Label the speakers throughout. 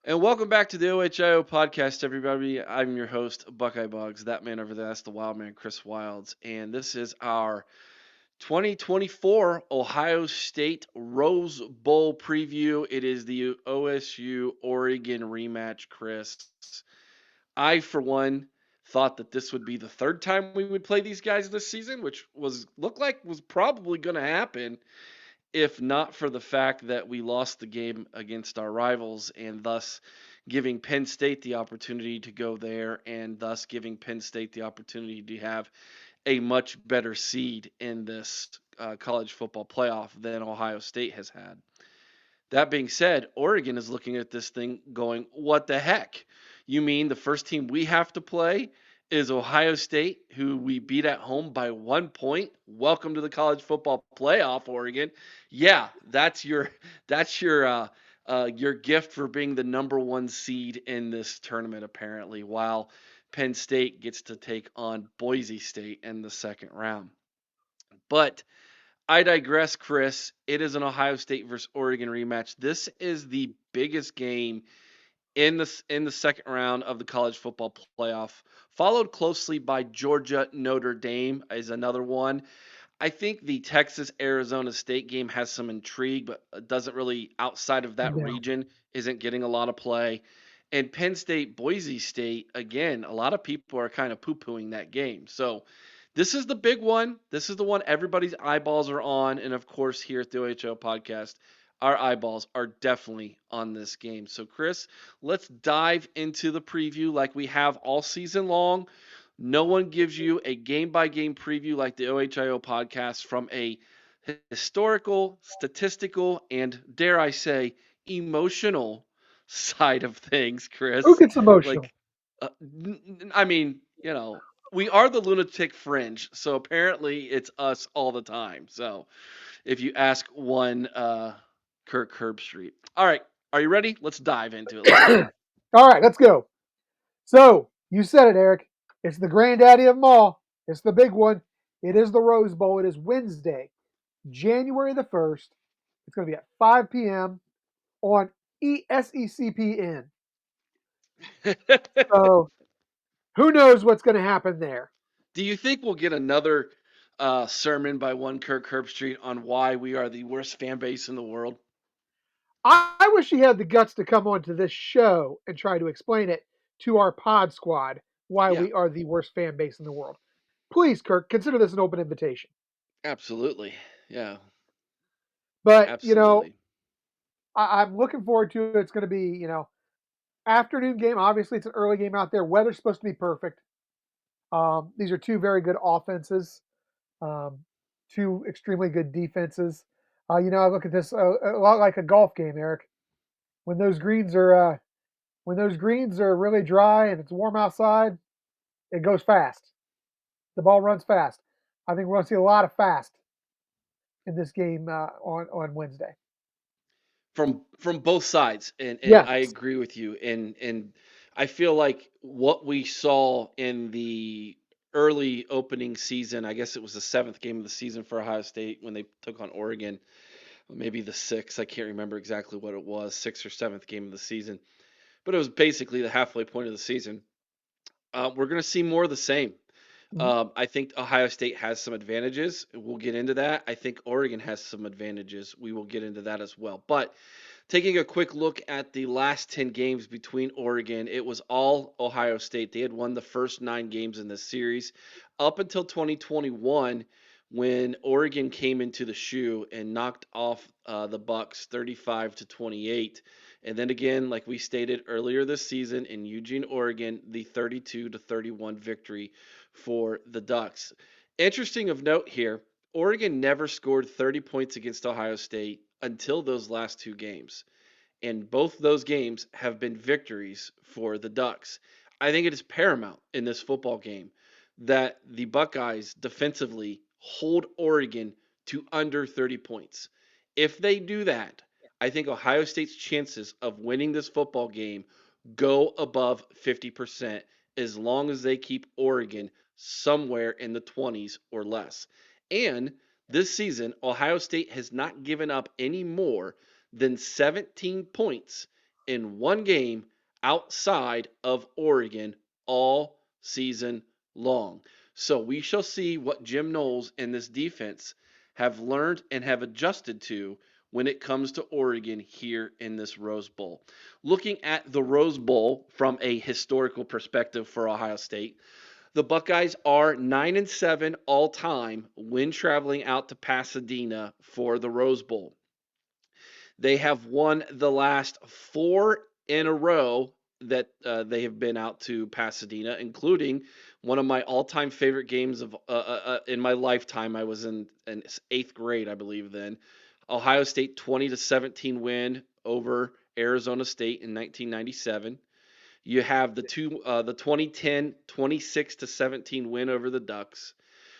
Speaker 1: And welcome back to the OHIO podcast, everybody. I'm your host, Buckeye Bugs. That man over there, that's the wild man, Chris Wilds. And this is our 2024 Ohio State Rose Bowl preview. It is the OSU Oregon rematch, Chris. I, for one, thought that this would be the third time we would play these guys this season, which looked like was probably going to happen if not for the fact that we lost the game against our rivals and thus giving Penn State the opportunity to go there and thus giving Penn State the opportunity to have a much better seed in this college football playoff than Ohio State has had. That being said, Oregon is looking at this thing going, what the heck? You mean the first team we have to play is Ohio State, who we beat at home by 1 point? Welcome to the college football playoff, Oregon. Yeah, that's your gift for being the number one seed in this tournament, apparently, while Penn State gets to take on Boise State in the second round. But I digress, Chris. It is an Ohio State versus Oregon rematch. This is the biggest game in the second round of the college football playoff, followed closely by Georgia Notre Dame is another one. I think the Texas Arizona State game has some intrigue, but doesn't really outside of that
Speaker 2: No.
Speaker 1: region isn't getting a lot of play. And Penn State Boise State again, a lot of people are kind of poo-pooing that game. So this is the big one. This is the one everybody's eyeballs are on. And of course, here at the OHO podcast, our eyeballs are definitely on this game. So, Chris, let's dive into the preview like we have all season long. No one gives you a game by game preview like the OHIO podcast from a historical, statistical, and dare I say, emotional side of things,
Speaker 2: Who
Speaker 1: Chris.
Speaker 2: gets emotional?
Speaker 1: Like, I mean, we are the lunatic fringe, so apparently it's us all the time. So if you ask one Kirk Herbstreit. All right, are you ready? Let's dive into it. Let's go.
Speaker 2: All right, let's go. So, you said it, Eric. It's the granddaddy of them all. It's the big one. It is the Rose Bowl. It is Wednesday, January the 1st. It's going to be at 5 p.m. on ESECPN. So, who knows what's going to happen there?
Speaker 1: Do you think we'll get another sermon by one Kirk Herbstreit on why we are the worst fan base in the world?
Speaker 2: I wish he had the guts to come onto this show and try to explain it to our pod squad why
Speaker 1: Yeah,
Speaker 2: we are the worst fan base in the world. Please, Kirk, consider this an open invitation.
Speaker 1: absolutely. Yeah,
Speaker 2: But,
Speaker 1: absolutely.
Speaker 2: I'm looking forward to it. It's going to be, afternoon game. Obviously, it's an early game out there. Weather's supposed to be perfect. These are two very good offenses, um, two extremely good defenses. I look at this a lot like a golf game, Eric. When those greens are really dry and it's warm outside, it goes fast. The ball runs fast. I think we're going to see a lot of fast in this game on Wednesday.
Speaker 1: From both sides, and
Speaker 2: Yes.
Speaker 1: I agree with you. And I feel like what we saw in the early opening season, I guess it was the seventh game of the season for Ohio State when they took on Oregon, maybe the sixth. I can't remember exactly what it was, sixth or seventh game of the season, but it was basically the halfway point of the season. We're going to see more of the same.
Speaker 2: Mhm.
Speaker 1: I think Ohio State has some advantages. We'll get into that. I think Oregon has some advantages. We will get into that as well. But taking a quick look at the last 10 games between Oregon, it was all Ohio State. They had won the first 9 games in this series up until 2021 when Oregon came into the shoe and knocked off the Bucks 35-28. And then again, like we stated earlier this season in Eugene, Oregon, the 32-31 victory for the Ducks. Interesting of note here, Oregon never scored 30 points against Ohio State until those last 2 games. And both those games have been victories for the Ducks. I think it is paramount in this football game that the Buckeyes defensively hold Oregon to under 30 points. If they do that, I think Ohio State's chances of winning this football game go above 50% as long as they keep Oregon somewhere in the 20s or less. And this season, Ohio State has not given up any more than 17 points in one game outside of Oregon all season long. So we shall see what Jim Knowles and this defense have learned and have adjusted to when it comes to Oregon here in this Rose Bowl. Looking at the Rose Bowl from a historical perspective for Ohio State, the Buckeyes are 9-7 all time when traveling out to Pasadena for the Rose Bowl. They have won the last four in a row that they have been out to Pasadena, including one of my all-time favorite games of in my lifetime. I was in eighth grade, I believe. Then Ohio State 20-17 win over Arizona State in 1997. You have the 2010 26-17 win over the Ducks.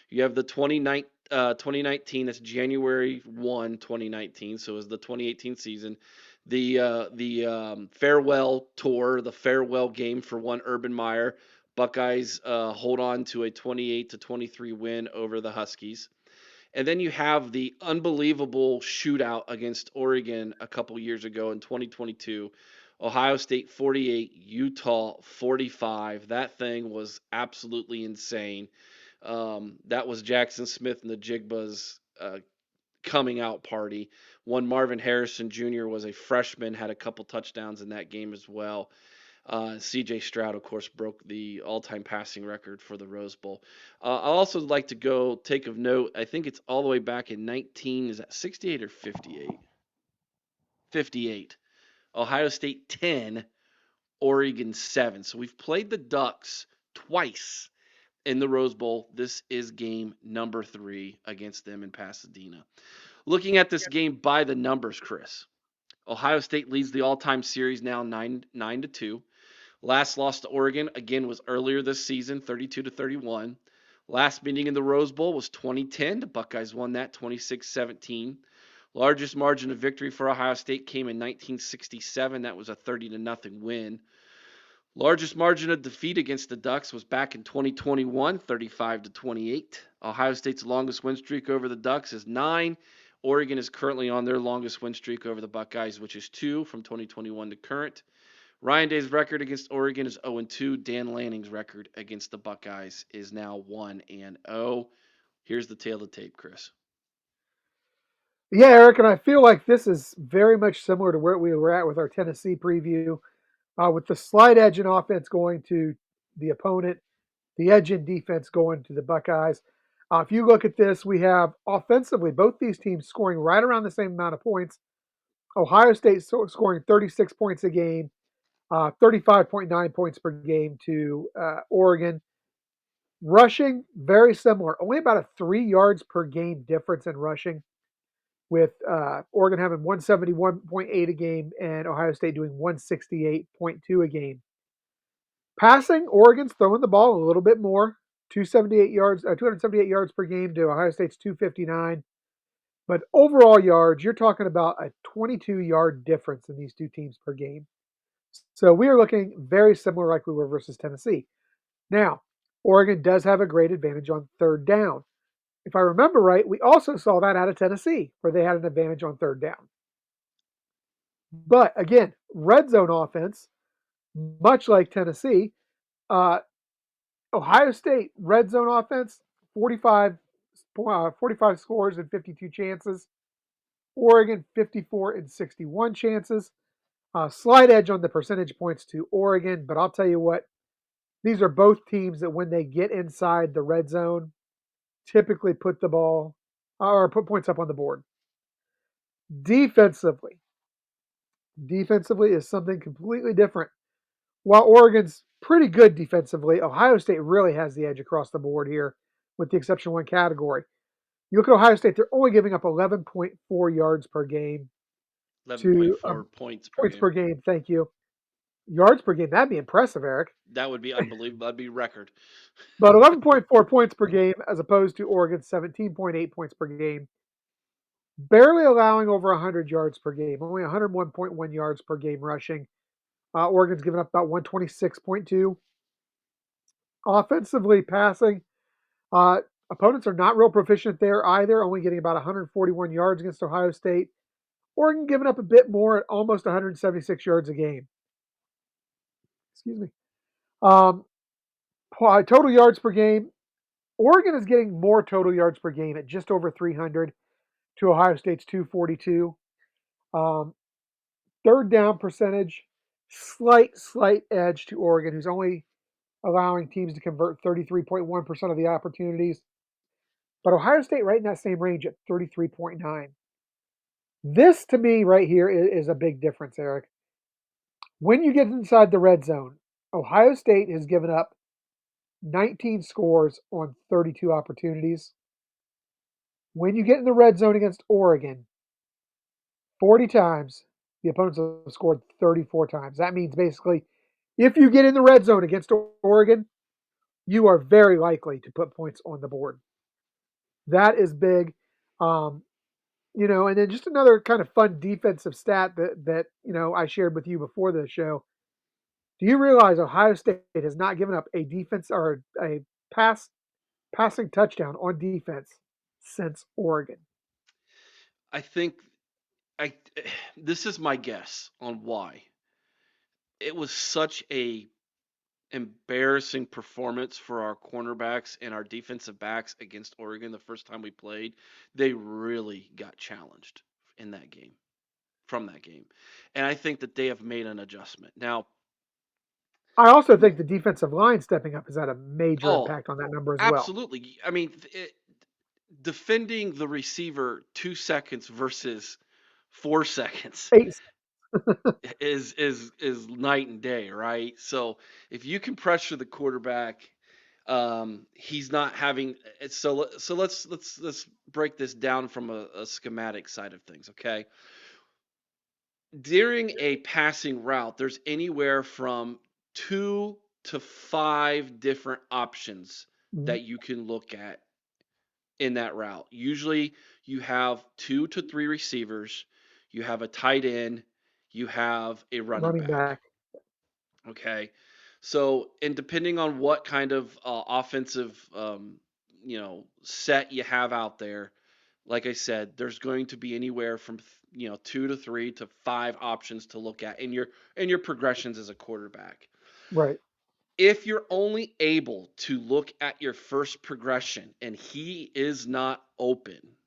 Speaker 1: You have the 2019, that's January 1, 2019, so it was the 2018 season. The farewell tour, the farewell game for one Urban Meyer. Buckeyes hold on to a 28-23 win over the Huskies. And then you have the unbelievable shootout against Oregon a couple years ago in 2022. Ohio State 48, Utah 45. That thing was absolutely insane. That was Jackson Smith and the Jigbas coming out party. One Marvin Harrison Jr. was a freshman, had a couple touchdowns in that game as well. C.J. Stroud, of course, broke the all-time passing record for the Rose Bowl. I'll also like to go take of note. I think it's all the way back in 19. Is that 68 or 58? 58. Ohio State 10, Oregon 7. So we've played the Ducks twice in the Rose Bowl. This is game number 3 against them in Pasadena. Looking at this game by the numbers, Chris, Ohio State leads the all-time series now 9-2. Last loss to Oregon again was earlier this season, 32-31. Last meeting in the Rose Bowl was 2010. The Buckeyes won that 26-17. Largest margin of victory for Ohio State came in 1967. That was a 30-0 win. Largest margin of defeat against the Ducks was back in 2021, 35-28. Ohio State's longest win streak over the Ducks is 9. Oregon is currently on their longest win streak over the Buckeyes, which is 2 from 2021 to current. Ryan Day's record against Oregon is 0-2. Dan Lanning's record against the Buckeyes is now 1-0. Here's the tail of the tape, Chris.
Speaker 2: Yeah, Eric, and I feel like this is very much similar to where we were at with our Tennessee preview, with the slight edge in offense going to the opponent, the edge in defense going to the Buckeyes. If you look at this, we have offensively both these teams scoring right around the same amount of points. Ohio State scoring 36 points a game, 35.9 points per game to Oregon. Rushing, very similar, only about a 3 yards per game difference in rushing, with Oregon having 171.8 a game and Ohio State doing 168.2 a game. Passing, Oregon's throwing the ball a little bit more, 278 yards per game to Ohio State's 259. But overall yards, you're talking about a 22-yard difference in these two teams per game. So we are looking very similar like we were versus Tennessee. Now, Oregon does have a great advantage on third down. If I remember right, we also saw that out of Tennessee, where they had an advantage on third down. But again, red zone offense, much like Tennessee, uh, Ohio State red zone offense, 45 scores and 52 chances. Oregon, 54 and 61 chances. Slight edge on the percentage points to Oregon, but I'll tell you what, these are both teams that when they get inside the red zone, typically put the ball or put points up on the board. Defensively, defensively is something completely different. While Oregon's pretty good defensively, Ohio State really has the edge across the board here, with the exception of one category. You look at Ohio State; they're only giving up 11.4 yards per game to
Speaker 1: 11.4 points per
Speaker 2: points
Speaker 1: game.
Speaker 2: per game. Thank you. Yards per game. That'd be impressive, Eric.
Speaker 1: That would be unbelievable. That'd be record.
Speaker 2: But 11.4 points per game as opposed to Oregon's 17.8 points per game. Barely allowing over 100 yards per game, only 101.1 yards per game rushing. Oregon's given up about 126.2. Offensively passing, uh, opponents are not real proficient there either, only getting about 141 yards against Ohio State. Oregon giving up a bit more at almost 176 yards a game. Excuse me. Um, total yards per game. Oregon is getting more total yards per game at just over 300 to Ohio State's 242. Um, third down percentage, slight edge to Oregon, who's only allowing teams to convert 33.1% of the opportunities. But Ohio State right in that same range at 33.9. This to me right here is a big difference, Eric. When you get inside the red zone, Ohio State has given up 19 scores on 32 opportunities. When you get in the red zone against Oregon, 40 times, the opponents have scored 34 times. That means basically, if you get in the red zone against Oregon, you are very likely to put points on the board. That is big. Um, and then just another kind of fun defensive stat that I shared with you before the show. Do you realize Ohio State has not given up a defense or a pass passing touchdown on defense since Oregon?
Speaker 1: I think I this is my guess on why. It was such a embarrassing performance for our cornerbacks and our defensive backs against Oregon the first time we played. They really got challenged in that game, from that game. And I think that they have made an adjustment. Now,
Speaker 2: I also think the defensive line stepping up has had a major
Speaker 1: oh,
Speaker 2: impact on that number as well.
Speaker 1: absolutely. I mean, defending the receiver 2 seconds versus 4 seconds
Speaker 2: Eight,
Speaker 1: is night and day, right? So if you can pressure the quarterback, he's not having. So let's break this down from a schematic side of things, okay? During a passing route, there's anywhere from 2 to 5 different options
Speaker 2: mhm,
Speaker 1: that you can look at in that route. Usually you have 2 to 3 receivers, you have a tight end, you have a running
Speaker 2: running
Speaker 1: back.
Speaker 2: back.
Speaker 1: Okay. So, and depending on what kind of offensive, set you have out there, like I said, there's going to be anywhere from 2 to 3 to 5 options to look at in your progressions as a quarterback.
Speaker 2: Right.
Speaker 1: If you're only able to look at your first progression and he is not open,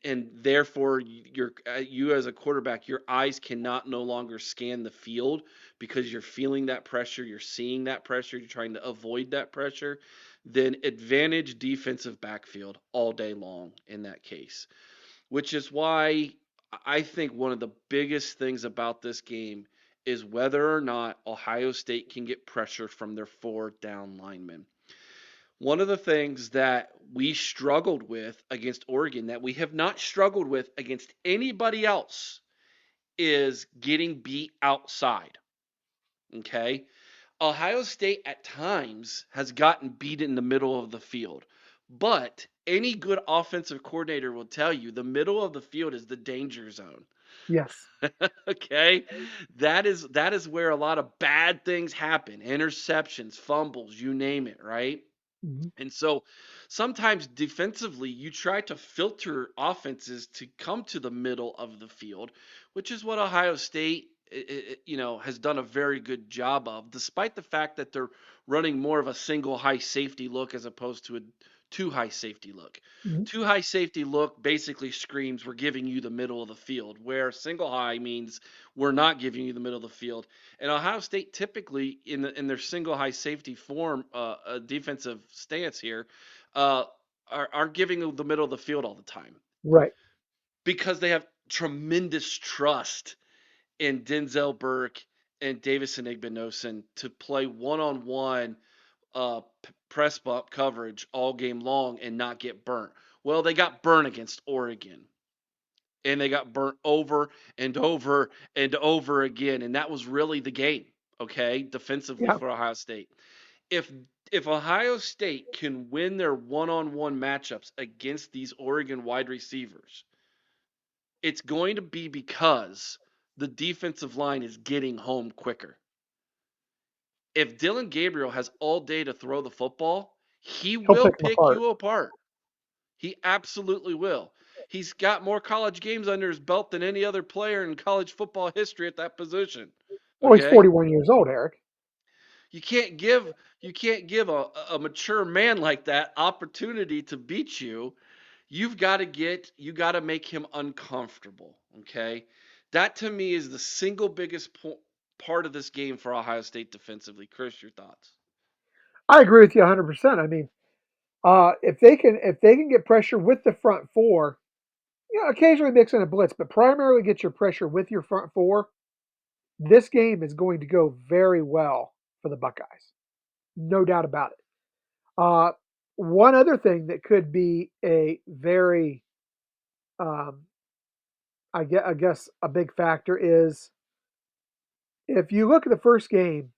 Speaker 1: and therefore you as a quarterback, your eyes cannot no longer scan the field because you're feeling that pressure, you're seeing that pressure, you're trying to avoid that pressure, then advantage defensive backfield all day long in that case, which is why I think one of the biggest things about this game is whether or not Ohio State can get pressure from their 4 down linemen. One of the things that we struggled with against Oregon that we have not struggled with against anybody else is getting beat outside. Okay. Ohio State at times has gotten beat in the middle of the field, but any good offensive coordinator will tell you the middle of the field is the danger zone.
Speaker 2: Yes.
Speaker 1: Okay. That is where a lot of bad things happen, interceptions, fumbles, you name it, right?
Speaker 2: Mhm,
Speaker 1: And so sometimes defensively, you try to filter offenses to come to the middle of the field, which is what Ohio State, has done a very good job of, despite the fact that they're running more of a single high safety look as opposed to a two high safety look.
Speaker 2: mhm,
Speaker 1: Two high safety look basically screams we're giving you the middle of the field, where single high means we're not giving you the middle of the field. And Ohio State typically in their single high safety form, defensive stance here, uh, are giving the middle of the field all the time
Speaker 2: right.
Speaker 1: because they have tremendous trust in Denzel Burke and Davison Igbinosun to play one-on-one press bump coverage all game long and not get burnt. Well, they got burnt against Oregon and they got burnt over and over and over again. And that was really the game, okay, defensively
Speaker 2: Yeah.
Speaker 1: for Ohio State. If if Ohio State can win their one-on-one matchups against these Oregon wide receivers, it's going to be because the defensive line is getting home quicker. If Dylan Gabriel has all day to throw the football, he
Speaker 2: He'll
Speaker 1: will
Speaker 2: pick them
Speaker 1: pick
Speaker 2: apart.
Speaker 1: you apart. He absolutely will. He's got more college games under his belt than any other player in college football history at that position.
Speaker 2: Well, he's
Speaker 1: Okay?
Speaker 2: 41 years old, Eric.
Speaker 1: You can't give a mature man like that opportunity to beat you. You got to make him uncomfortable, okay? That to me is the single biggest part of this game for Ohio State defensively. Chris, your thoughts?
Speaker 2: I agree with you 100%. I mean, if they can get pressure with the front four, occasionally mix in a blitz, but primarily get your pressure with your front four. This game is going to go very well for the Buckeyes, no doubt about it. Uh, One other thing that could be a very, um, I guess, a big factor is if you look at the first game,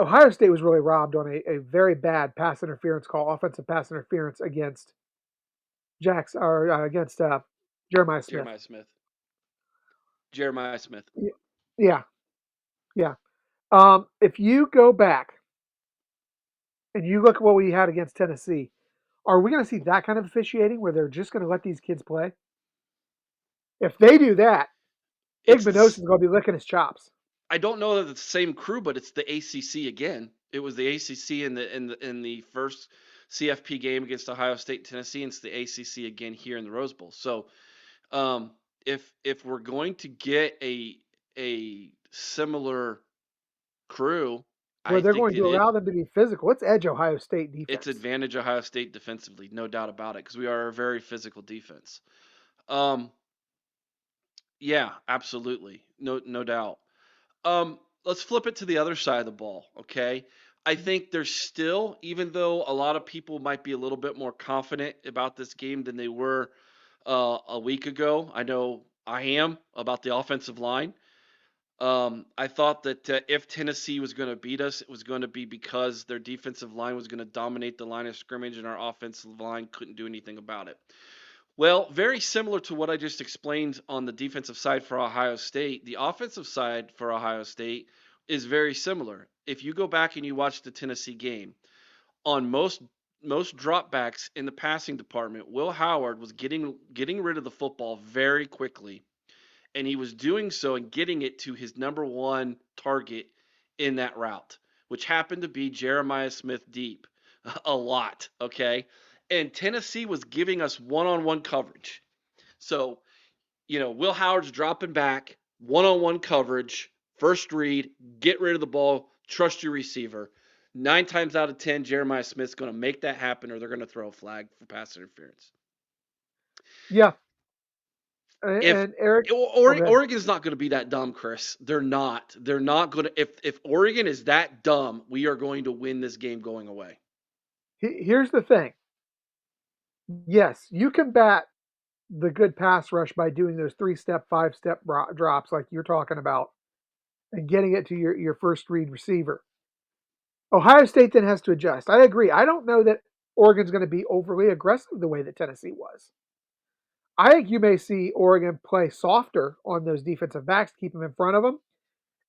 Speaker 2: Ohio State was really robbed on a very bad pass interference call, offensive pass interference against against Jeremiah Smith.
Speaker 1: Jeremiah Smith. Jeremiah Smith.
Speaker 2: Yeah, yeah. If you go back and you look at what we had against Tennessee, are we going to see that kind of officiating where they're just going to let these kids play? If they do that,
Speaker 1: It's
Speaker 2: Igbenog's
Speaker 1: the,
Speaker 2: going to be licking his chops.
Speaker 1: I don't know that it's the same crew, but it's the ACC again. It was the ACC in the first CFP game against Ohio State and Tennessee, and it's the ACC again here in the Rose Bowl. So, um, if we're going to get a similar crew,
Speaker 2: Where
Speaker 1: I
Speaker 2: they're
Speaker 1: think
Speaker 2: going to allow them to be physical. It's edge Ohio State
Speaker 1: it's
Speaker 2: defense.
Speaker 1: advantage Ohio State defensively, no doubt about it, because we are a very physical defense. Um, yeah, absolutely, no doubt. Let's flip it to the other side of the ball, okay? I think there's still, even though a lot of people might be a little bit more confident about this game than they were a week ago. I know I am about the offensive line. I thought that if Tennessee was going to beat us, it was going to be because their defensive line was going to dominate the line of scrimmage and our offensive line couldn't do anything about it. Well, very similar to what I just explained on the defensive side for Ohio State, the offensive side for Ohio State is very similar. If you go back and you watch the Tennessee game, on most dropbacks in the passing department, Will Howard was getting rid of the football very quickly, and he was doing so and getting it to his number one target in that route, which happened to be Jeremiah Smith deep a lot, okay? And Tennessee was giving us one-on-one coverage. So, Will Howard's dropping back, one-on-one coverage, first read, get rid of the ball, trust your receiver. 9 times out of 10, Jeremiah Smith's going to make that happen or they're going to throw a flag for pass interference.
Speaker 2: Yeah.
Speaker 1: If
Speaker 2: And Eric, oh, good.
Speaker 1: Oregon's not going to be that dumb, Chris. They're not. They're not going to. If Oregon is that dumb, we are going to win this game going away.
Speaker 2: Here's the thing. Yes, you combat the good pass rush by doing those 3-step, 5-step drops like you're talking about and getting it to your first read receiver. Ohio State then has to adjust. I agree. I don't know that Oregon's going to be overly aggressive the way that Tennessee was. I think you may see Oregon play softer on those defensive backs to keep them in front of them.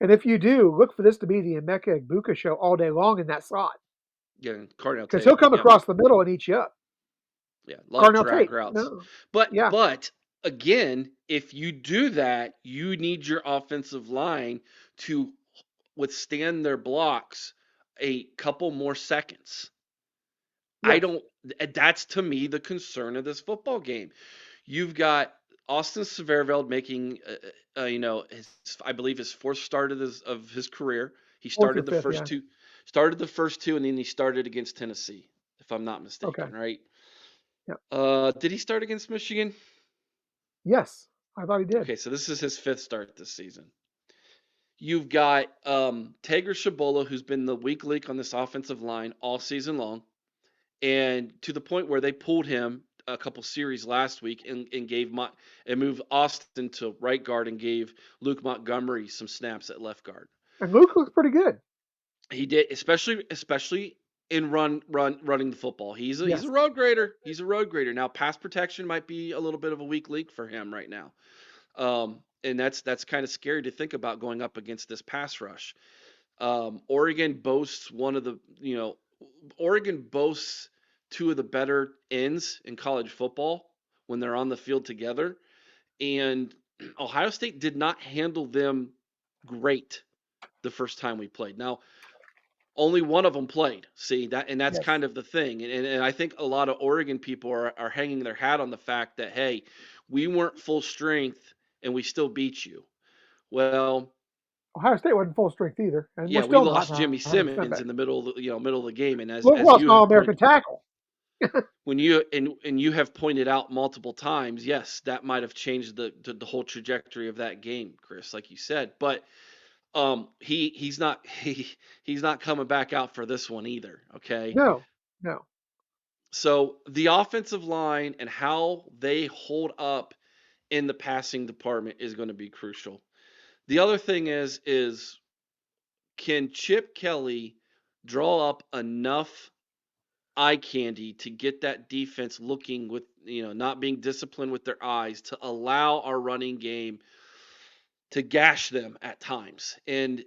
Speaker 2: And if you do, look for this to be the Emeka Egbuka show all day long in that slot
Speaker 1: Yeah, Cardinal
Speaker 2: because he'll
Speaker 1: Tate.
Speaker 2: come
Speaker 1: Yeah,
Speaker 2: across the middle and eat you up.
Speaker 1: yeah, a lot of
Speaker 2: Cardinal
Speaker 1: drag
Speaker 2: Tate,
Speaker 1: routes.
Speaker 2: no,
Speaker 1: But
Speaker 2: yeah,
Speaker 1: but again, if you do that, you need your offensive line to withstand their blocks a couple more seconds. I
Speaker 2: yes.
Speaker 1: don't. That's to me the concern of this football game. You've got Austin Severveld making, his, I believe his fourth start of his career. He
Speaker 2: Fourth or fifth, yeah.
Speaker 1: started the first two, and then he started against Tennessee, if I'm not
Speaker 2: Okay,
Speaker 1: mistaken, right?
Speaker 2: yeah,
Speaker 1: Did he start against Michigan?
Speaker 2: yes. I thought he did.
Speaker 1: Okay, so this is his fifth start this season. You've got Tager Shabola, who's been the weak link on this offensive line all season long, and to the point where they pulled him a couple series last week and moved Austin to right guard and gave Luke Montgomery some snaps at left guard.
Speaker 2: And Luke looks pretty good.
Speaker 1: He did, especially in running the football. He's
Speaker 2: Yes.
Speaker 1: a road grader. He's a road grader. Now pass protection might be a little bit of a weak link for him right now. And that's kind of scary to think about going up against this pass rush. Oregon boasts Oregon boasts two of the better ends in college football when they're on the field together. And Ohio State did not handle them great the first time we played. Now, only one of them played. See that, and that's
Speaker 2: Yes.
Speaker 1: kind of the thing. And I think a lot of Oregon people are hanging their hat on the fact that hey, we weren't full strength and we still beat you. Well,
Speaker 2: Ohio State wasn't full strength either, and we're
Speaker 1: yeah, we
Speaker 2: still not
Speaker 1: lost Jimmy
Speaker 2: 100%
Speaker 1: Simmons
Speaker 2: back.
Speaker 1: in the middle of middle of the game, and
Speaker 2: Well, we
Speaker 1: as
Speaker 2: lost
Speaker 1: you
Speaker 2: an All
Speaker 1: have
Speaker 2: American
Speaker 1: pointed
Speaker 2: tackle.
Speaker 1: and you have pointed out multiple times, yes, that might have changed the whole trajectory of that game, Chris, like you said. But he's not he's not coming back out for this one either. Okay,
Speaker 2: No, no.
Speaker 1: so the offensive line and how they hold up in the passing department is going to be crucial. The other thing is can Chip Kelly draw up enough eye candy to get that defense looking with not being disciplined with their eyes to allow our running game to gash them at times and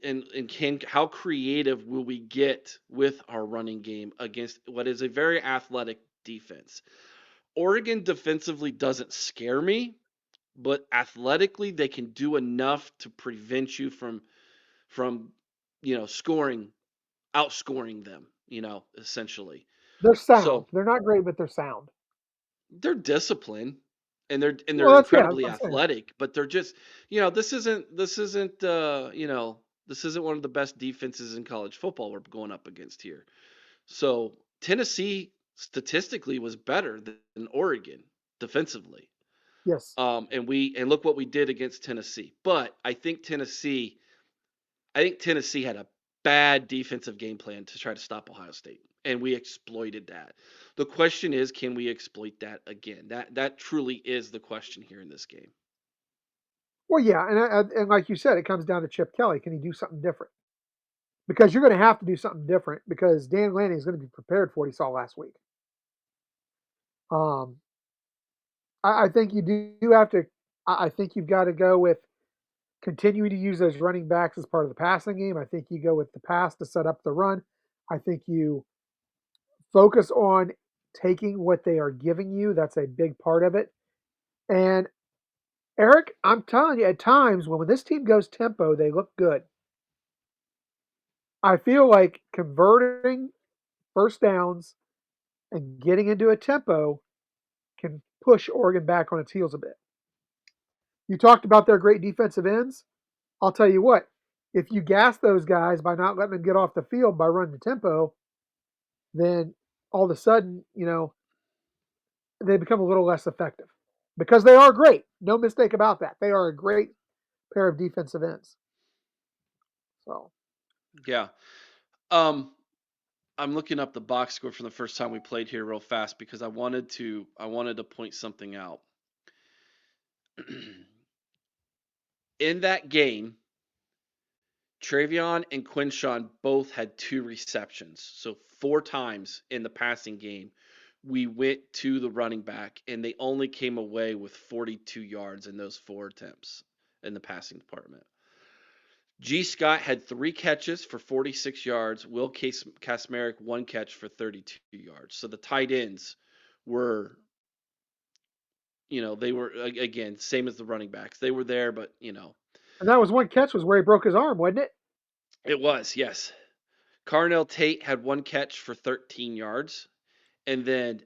Speaker 1: can how creative will we get with our running game against what is a very athletic defense. Oregon defensively doesn't scare me, but athletically they can do enough to prevent you from scoring outscoring them, essentially.
Speaker 2: They're sound.
Speaker 1: So
Speaker 2: They're not great, but they're sound.
Speaker 1: they're disciplined and they're
Speaker 2: Well, that's yeah. That's
Speaker 1: incredibly
Speaker 2: what I'm saying.
Speaker 1: athletic, but they're just this isn't one of the best defenses in college football we're going up against here. So Tennessee statistically was better than Oregon defensively.
Speaker 2: Yes.
Speaker 1: And look what we did against Tennessee. But I think Tennessee had a bad defensive game plan to try to stop Ohio State, and we exploited that. The question is, can we exploit that again? That truly is the question here in this game.
Speaker 2: Well, yeah, and like you said, it comes down to Chip Kelly. Can he do something different? Because you're going to have to do something different because Dan Lanning is going to be prepared for what he saw last week. Um, I think you do have to. I think you've got to go with continuing to use those running backs as part of the passing game. I think you go with the pass to set up the run. I think you focus on taking what they are giving you. That's a big part of it. And Eric, I'm telling you, at times when this team goes tempo, they look good. I feel like converting first downs and getting into a tempo can push Oregon back on its heels a bit. You talked about their great defensive ends. I'll tell you what, if you gas those guys by not letting them get off the field by running the tempo, then all of a sudden, they become a little less effective because they are great. No mistake about that. They are a great pair of defensive ends. So,
Speaker 1: Yeah. Um, I'm looking up the box score from the first time we played here real fast because I wanted to point something out. In that game, Travion and Quinshawn both had 2 receptions. So 4 times in the passing game, we went to the running back, and they only came away with 42 yards in those 4 attempts in the passing department. G. Scott had 3 catches for 46 yards. Will Kasmerick 1 catch for 32 yards. So the tight ends were, they were again same as the running backs. They were there, but
Speaker 2: and that was one catch was where he broke his arm, wasn't it?
Speaker 1: it was yes. Carnell Tate had 1 catch for 13 yards. And then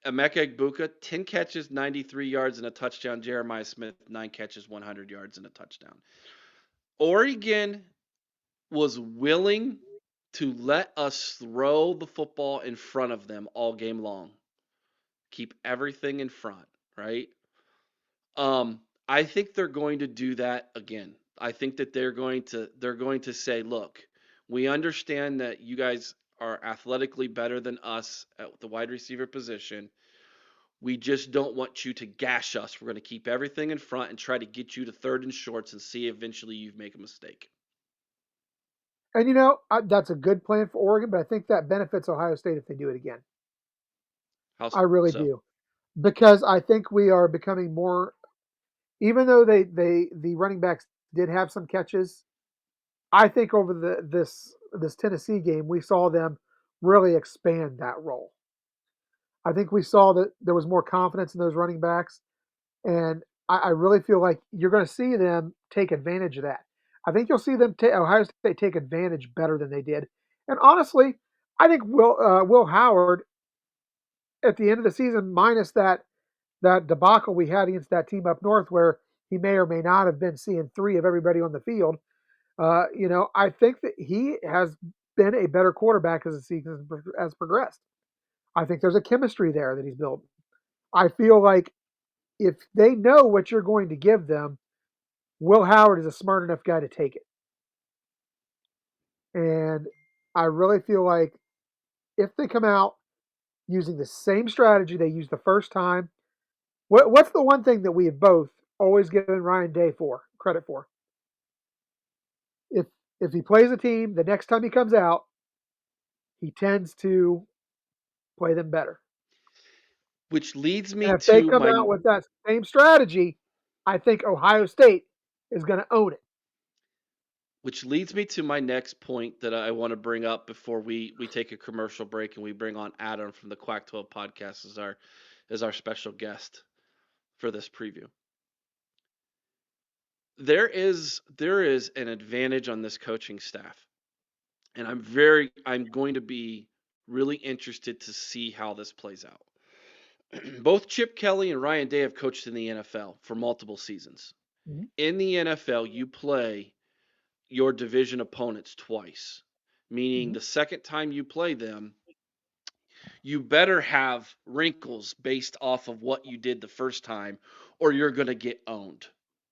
Speaker 1: Emeka Egbuka, 10 catches, 93 yards, and a touchdown. Jeremiah Smith, 9 catches, 100 yards, and a touchdown. Oregon was willing to let us throw the football in front of them all game long. Keep everything in front, right? I think they're going to do that again. I think that they're going to say, look, we understand that you guys are athletically better than us at the wide receiver position. We just don't want you to gash us. We're going to keep everything in front and try to get you to third and shorts and see eventually you make a mistake.
Speaker 2: And that's a good plan for Oregon, but I think that benefits Ohio State if they do it again.
Speaker 1: How
Speaker 2: I really
Speaker 1: so?
Speaker 2: do, because I think we are becoming more. Even though the running backs did have some catches, I think over this Tennessee game we saw them really expand that role. I think we saw that there was more confidence in those running backs, and I really feel like you're going to see them take advantage of that. I think you'll see them Ohio State take advantage better than they did. And honestly, I think Will Howard at the end of the season, minus that debacle we had against that team up north, where he may or may not have been seeing three of everybody on the field. I think that he has been a better quarterback as the season has progressed. I think there's a chemistry there that he's built. I feel like if they know what you're going to give them, Will Howard is a smart enough guy to take it. And I really feel like if they come out using the same strategy they used the first time, what's the one thing that we have both always given Ryan Day for credit for? If if he plays a team, the next time he comes out, he tends to play them better.
Speaker 1: Which leads me
Speaker 2: And if they
Speaker 1: to
Speaker 2: come
Speaker 1: my
Speaker 2: out with that same strategy, I think Ohio State is going to own it.
Speaker 1: next point that I want to bring up before we take a commercial break and we bring on Adam from the Quack 12 podcast as our special guest for this preview. There is an advantage on this coaching staff, and I'm going to be really interested to see how this plays out. Both Chip Kelly and Ryan Day have coached in the NFL for multiple seasons.
Speaker 2: Mm-hmm.
Speaker 1: In the NFL, you play your division opponents twice, meaning
Speaker 2: Mm-hmm.
Speaker 1: the second time you play them, you better have wrinkles based off of what you did the first time, or you're going to get owned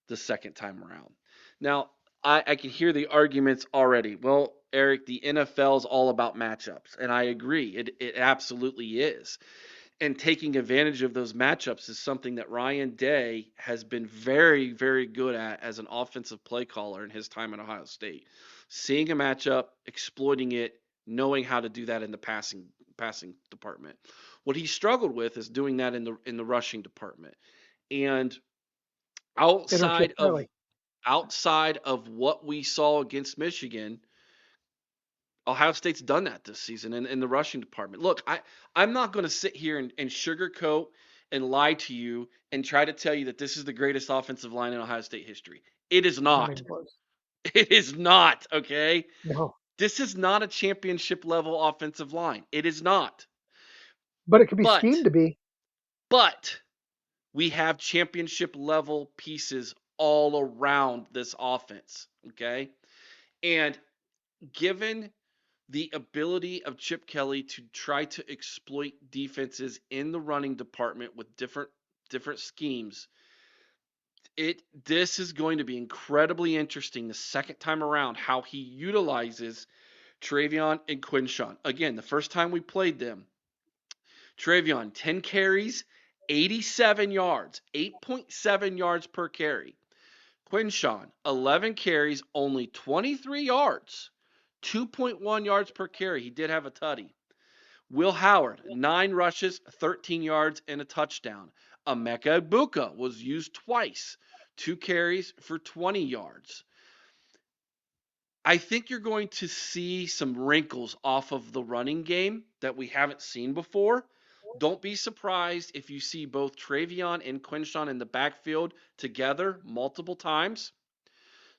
Speaker 1: the second time around. Now, I can hear the arguments already. Well, Eric, the NFL is all about matchups, and I agree. It absolutely is. And taking advantage of those matchups is something that Ryan Day has been very, very good at as an offensive play caller in his time at Ohio State. Seeing a matchup, exploiting it, knowing how to do that in the passing department. What he struggled with is doing that in the rushing department. And
Speaker 2: Enter Chip
Speaker 1: outside of
Speaker 2: Kelly.
Speaker 1: outside of what we saw against Michigan, Ohio State's done that this season in the rushing department. Look, I'm not going to sit here and sugarcoat and lie to you and try to tell you that this is the greatest offensive line in Ohio State history. It is
Speaker 2: Not
Speaker 1: not.
Speaker 2: even close.
Speaker 1: It is not, okay?
Speaker 2: No.
Speaker 1: This is not a championship level offensive line. It is not.
Speaker 2: But it could be
Speaker 1: But
Speaker 2: schemed to be.
Speaker 1: but we have championship level pieces all around this offense, okay? And given the ability of Chip Kelly to try to exploit defenses in the running department with different schemes. This is going to be incredibly interesting the second time around how he utilizes Travion and Quinshawn. Again, the first time we played them, Travion 10 carries, 87 yards, 8.7 yards per carry. Quinshawn 11 carries, only 23 yards. 2.1 yards per carry. He did have a tutty. Will Howard, 9 rushes, 13 yards, and a touchdown. Emeka Egbuka was used twice, 2 carries for 20 yards. I think you're going to see some wrinkles off of the running game that we haven't seen before. Don't be surprised if you see both Travion and Quinshawn in the backfield together multiple times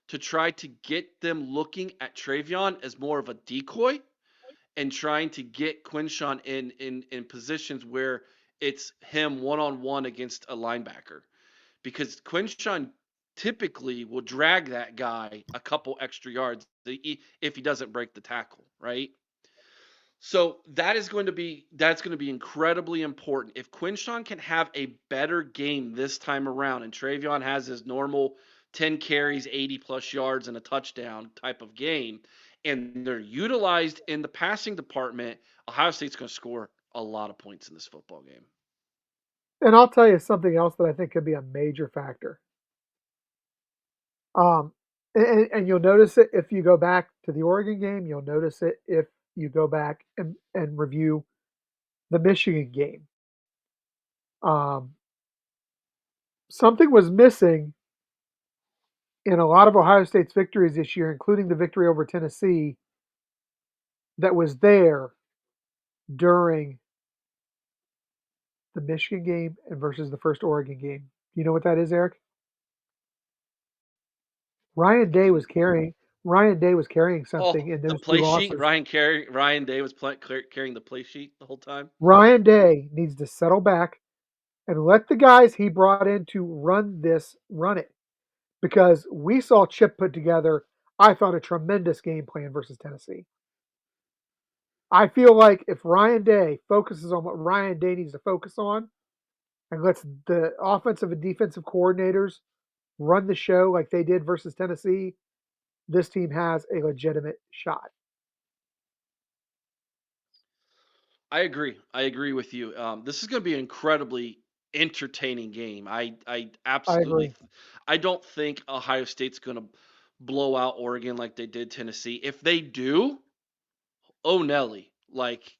Speaker 1: to try to get them looking at Travion as more of a decoy and trying to get Quinshawn in positions where it's him one on one against a linebacker, because Quinshawn typically will drag that guy a couple extra yards if he doesn't break the tackle, right? So that's going to be incredibly important. If Quinshawn can have a better game this time around, and Travion has his normal 10 carries, 80 plus yards, and a touchdown type of game, and they're utilized in the passing department, Ohio State's going to score a lot of points in this football game.
Speaker 2: And I'll tell you something else that I think could be a major factor. Um, and you'll notice it if you go back to the Oregon game. You'll notice it if you go back and review the Michigan game. Um, Something was missing in a lot of Ohio State's victories this year, including the victory over Tennessee, that was there during the Michigan game and versus the first Oregon game. Do you know what that is, Eric? Ryan
Speaker 1: I
Speaker 2: Day
Speaker 1: can.
Speaker 2: was carrying Ryan Day was carrying something
Speaker 1: Oh,
Speaker 2: in
Speaker 1: the
Speaker 2: those two
Speaker 1: play sheet.
Speaker 2: losses.
Speaker 1: Ryan Day was carrying the play sheet the whole time.
Speaker 2: Ryan Day needs to settle back and let the guys he brought in to run it. Because we saw Chip put together, I thought, a tremendous game plan versus Tennessee. I feel like if Ryan Day focuses on what Ryan Day needs to focus on and lets the offensive and defensive coordinators run the show like they did versus Tennessee, this team has a legitimate shot.
Speaker 1: I agree. I agree with you. This is going to be an incredibly entertaining game. I
Speaker 2: I
Speaker 1: absolutely.
Speaker 2: agree.
Speaker 1: I don't think Ohio State's going to blow out Oregon like they did Tennessee. If they do, oh Nelly, like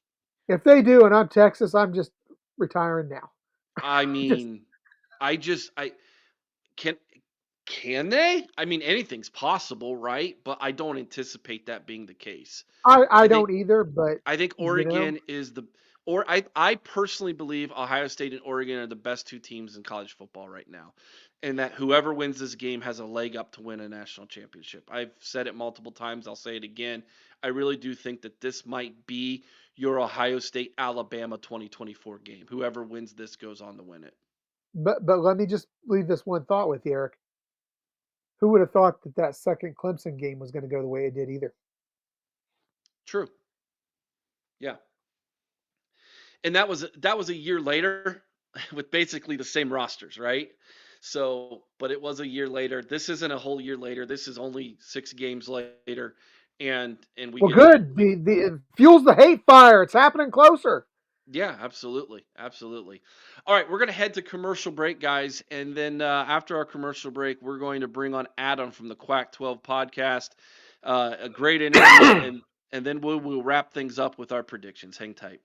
Speaker 2: If they do, and I'm Texas, I'm just retiring now.
Speaker 1: I
Speaker 2: Just
Speaker 1: mean, I can can they? I mean, anything's possible, right? But I don't anticipate that being the case.
Speaker 2: I
Speaker 1: I think
Speaker 2: don't either, but
Speaker 1: I think
Speaker 2: you know,
Speaker 1: Oregon is the or I personally believe Ohio State and Oregon are the best two teams in college football right now. And that whoever wins this game has a leg up to win a national championship. I've said it multiple times, I'll say it again. I really do think that this might be your Ohio State Alabama 2024 game. Whoever wins this goes on to win it.
Speaker 2: but let me just leave this one thought with you, Eric. Who would have thought that that second Clemson game was going to go the way it did either?
Speaker 1: True. Yeah. And that was a year later with basically the same rosters, right? So, but it was a year later. This isn't a whole year later. This is only 6 games later, and we
Speaker 2: Well,
Speaker 1: get to
Speaker 2: good. The it fuels the hate fire. It's happening closer.
Speaker 1: yeah, absolutely, absolutely. All right, we're gonna head to commercial break, guys, and then after our commercial break, we're going to bring on Adam from the Quack 12 podcast. A great interview, and then we'll wrap things up with our predictions. Hang tight.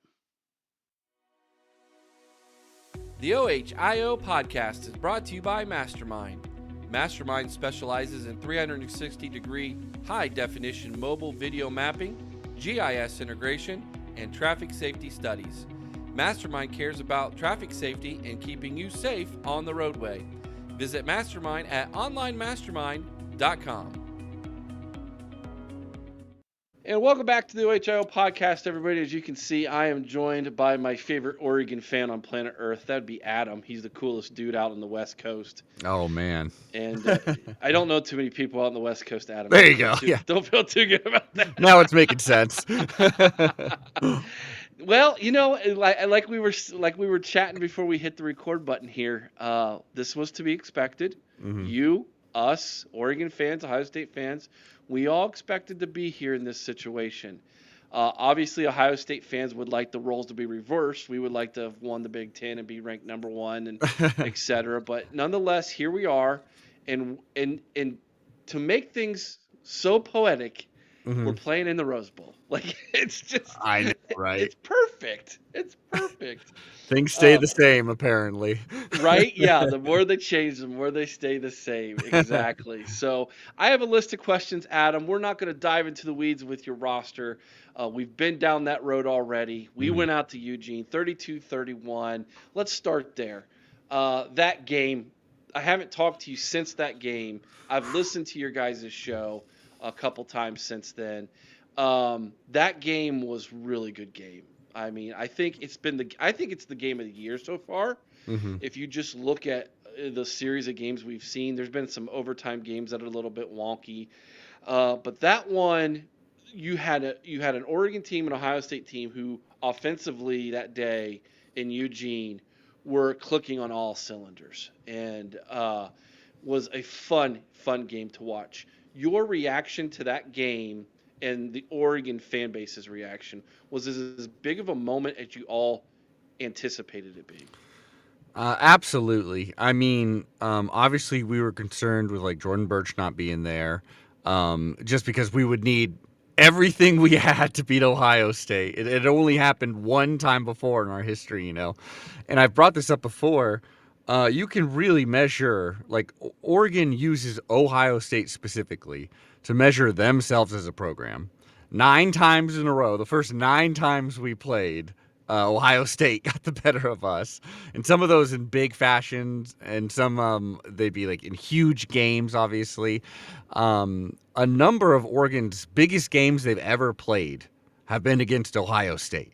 Speaker 1: The OHIO podcast is brought to you by Mastermind. Mastermind specializes in 360-degree high-definition mobile video mapping, GIS integration, and traffic safety studies. Mastermind cares about traffic safety and keeping you safe on the roadway. Visit Mastermind at onlinemastermind.com. And welcome back to the OHIO podcast, everybody. As you can see, I am joined by my favorite Oregon fan on planet Earth. That'd be Adam. He's the coolest dude out on the West Coast.
Speaker 3: Oh man.
Speaker 1: And I don't know too many people out on the West Coast, Adam.
Speaker 3: There you go. Yeah.
Speaker 1: Don't feel too good about that.
Speaker 3: Now it's making sense.
Speaker 1: Well, like we were chatting before we hit the record button here. This was to be expected.
Speaker 3: Mm-hmm.
Speaker 1: You, us, Oregon fans, Ohio State fans, we all expected to be here in this situation. Obviously, Ohio State fans would like the roles to be reversed. We would like to have won the Big Ten and be ranked number one, and et cetera. But nonetheless, here we are, and to make things so poetic,
Speaker 3: Mm-hmm.
Speaker 1: we're playing in the Rose Bowl. Like it's just,
Speaker 3: I know, right?
Speaker 1: It's perfect. It's perfect.
Speaker 3: Things stay the same, apparently.
Speaker 1: Right? Yeah. The more they change, the more they stay the same. Exactly. So I have a list of questions, Adam. We're not going to dive into the weeds with your roster. We've been down that road already. We went out to Eugene, 32-31. Let's start there. That game, I haven't talked to you since that game. I've listened to your guys' show a couple times since then. That game was really good game. I mean, I think it's the game of the year so far.
Speaker 3: Mm-hmm.
Speaker 1: If you just look at the series of games we've seen, there's been some overtime games that are a little bit wonky, but that one, you had an Oregon team and Ohio State team who offensively that day in Eugene were clicking on all cylinders, and was a fun game to watch. Your reaction to that game and the Oregon fan base's reaction was as big of a moment as you all anticipated it being.
Speaker 3: Absolutely. I mean, obviously we were concerned with like Jordan Birch not being there, just because we would need everything we had to beat Ohio State. It only happened one time before in our history, and I've brought this up before. You can really measure, like Oregon uses Ohio State specifically to measure themselves as a program. 9 times in a row, the first 9 times we played, Ohio State got the better of us, and some of those in big fashions, and some they'd be like in huge games. Obviously, a number of Oregon's biggest games they've ever played have been against Ohio State.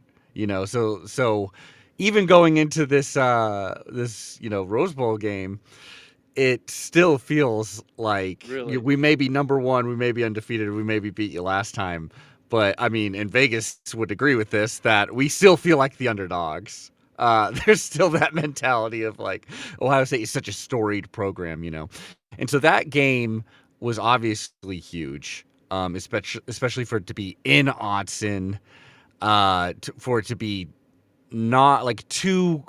Speaker 3: So even going into this Rose Bowl game, it still feels like
Speaker 1: Really.
Speaker 3: we may be number one, we may be undefeated, we maybe beat you last time. But I mean, and Vegas would agree with this, that we still feel like the underdogs. There's still that mentality of like Ohio State is such a storied program. And so that game was obviously huge, especially for it to be in Autzen, for it to be not like two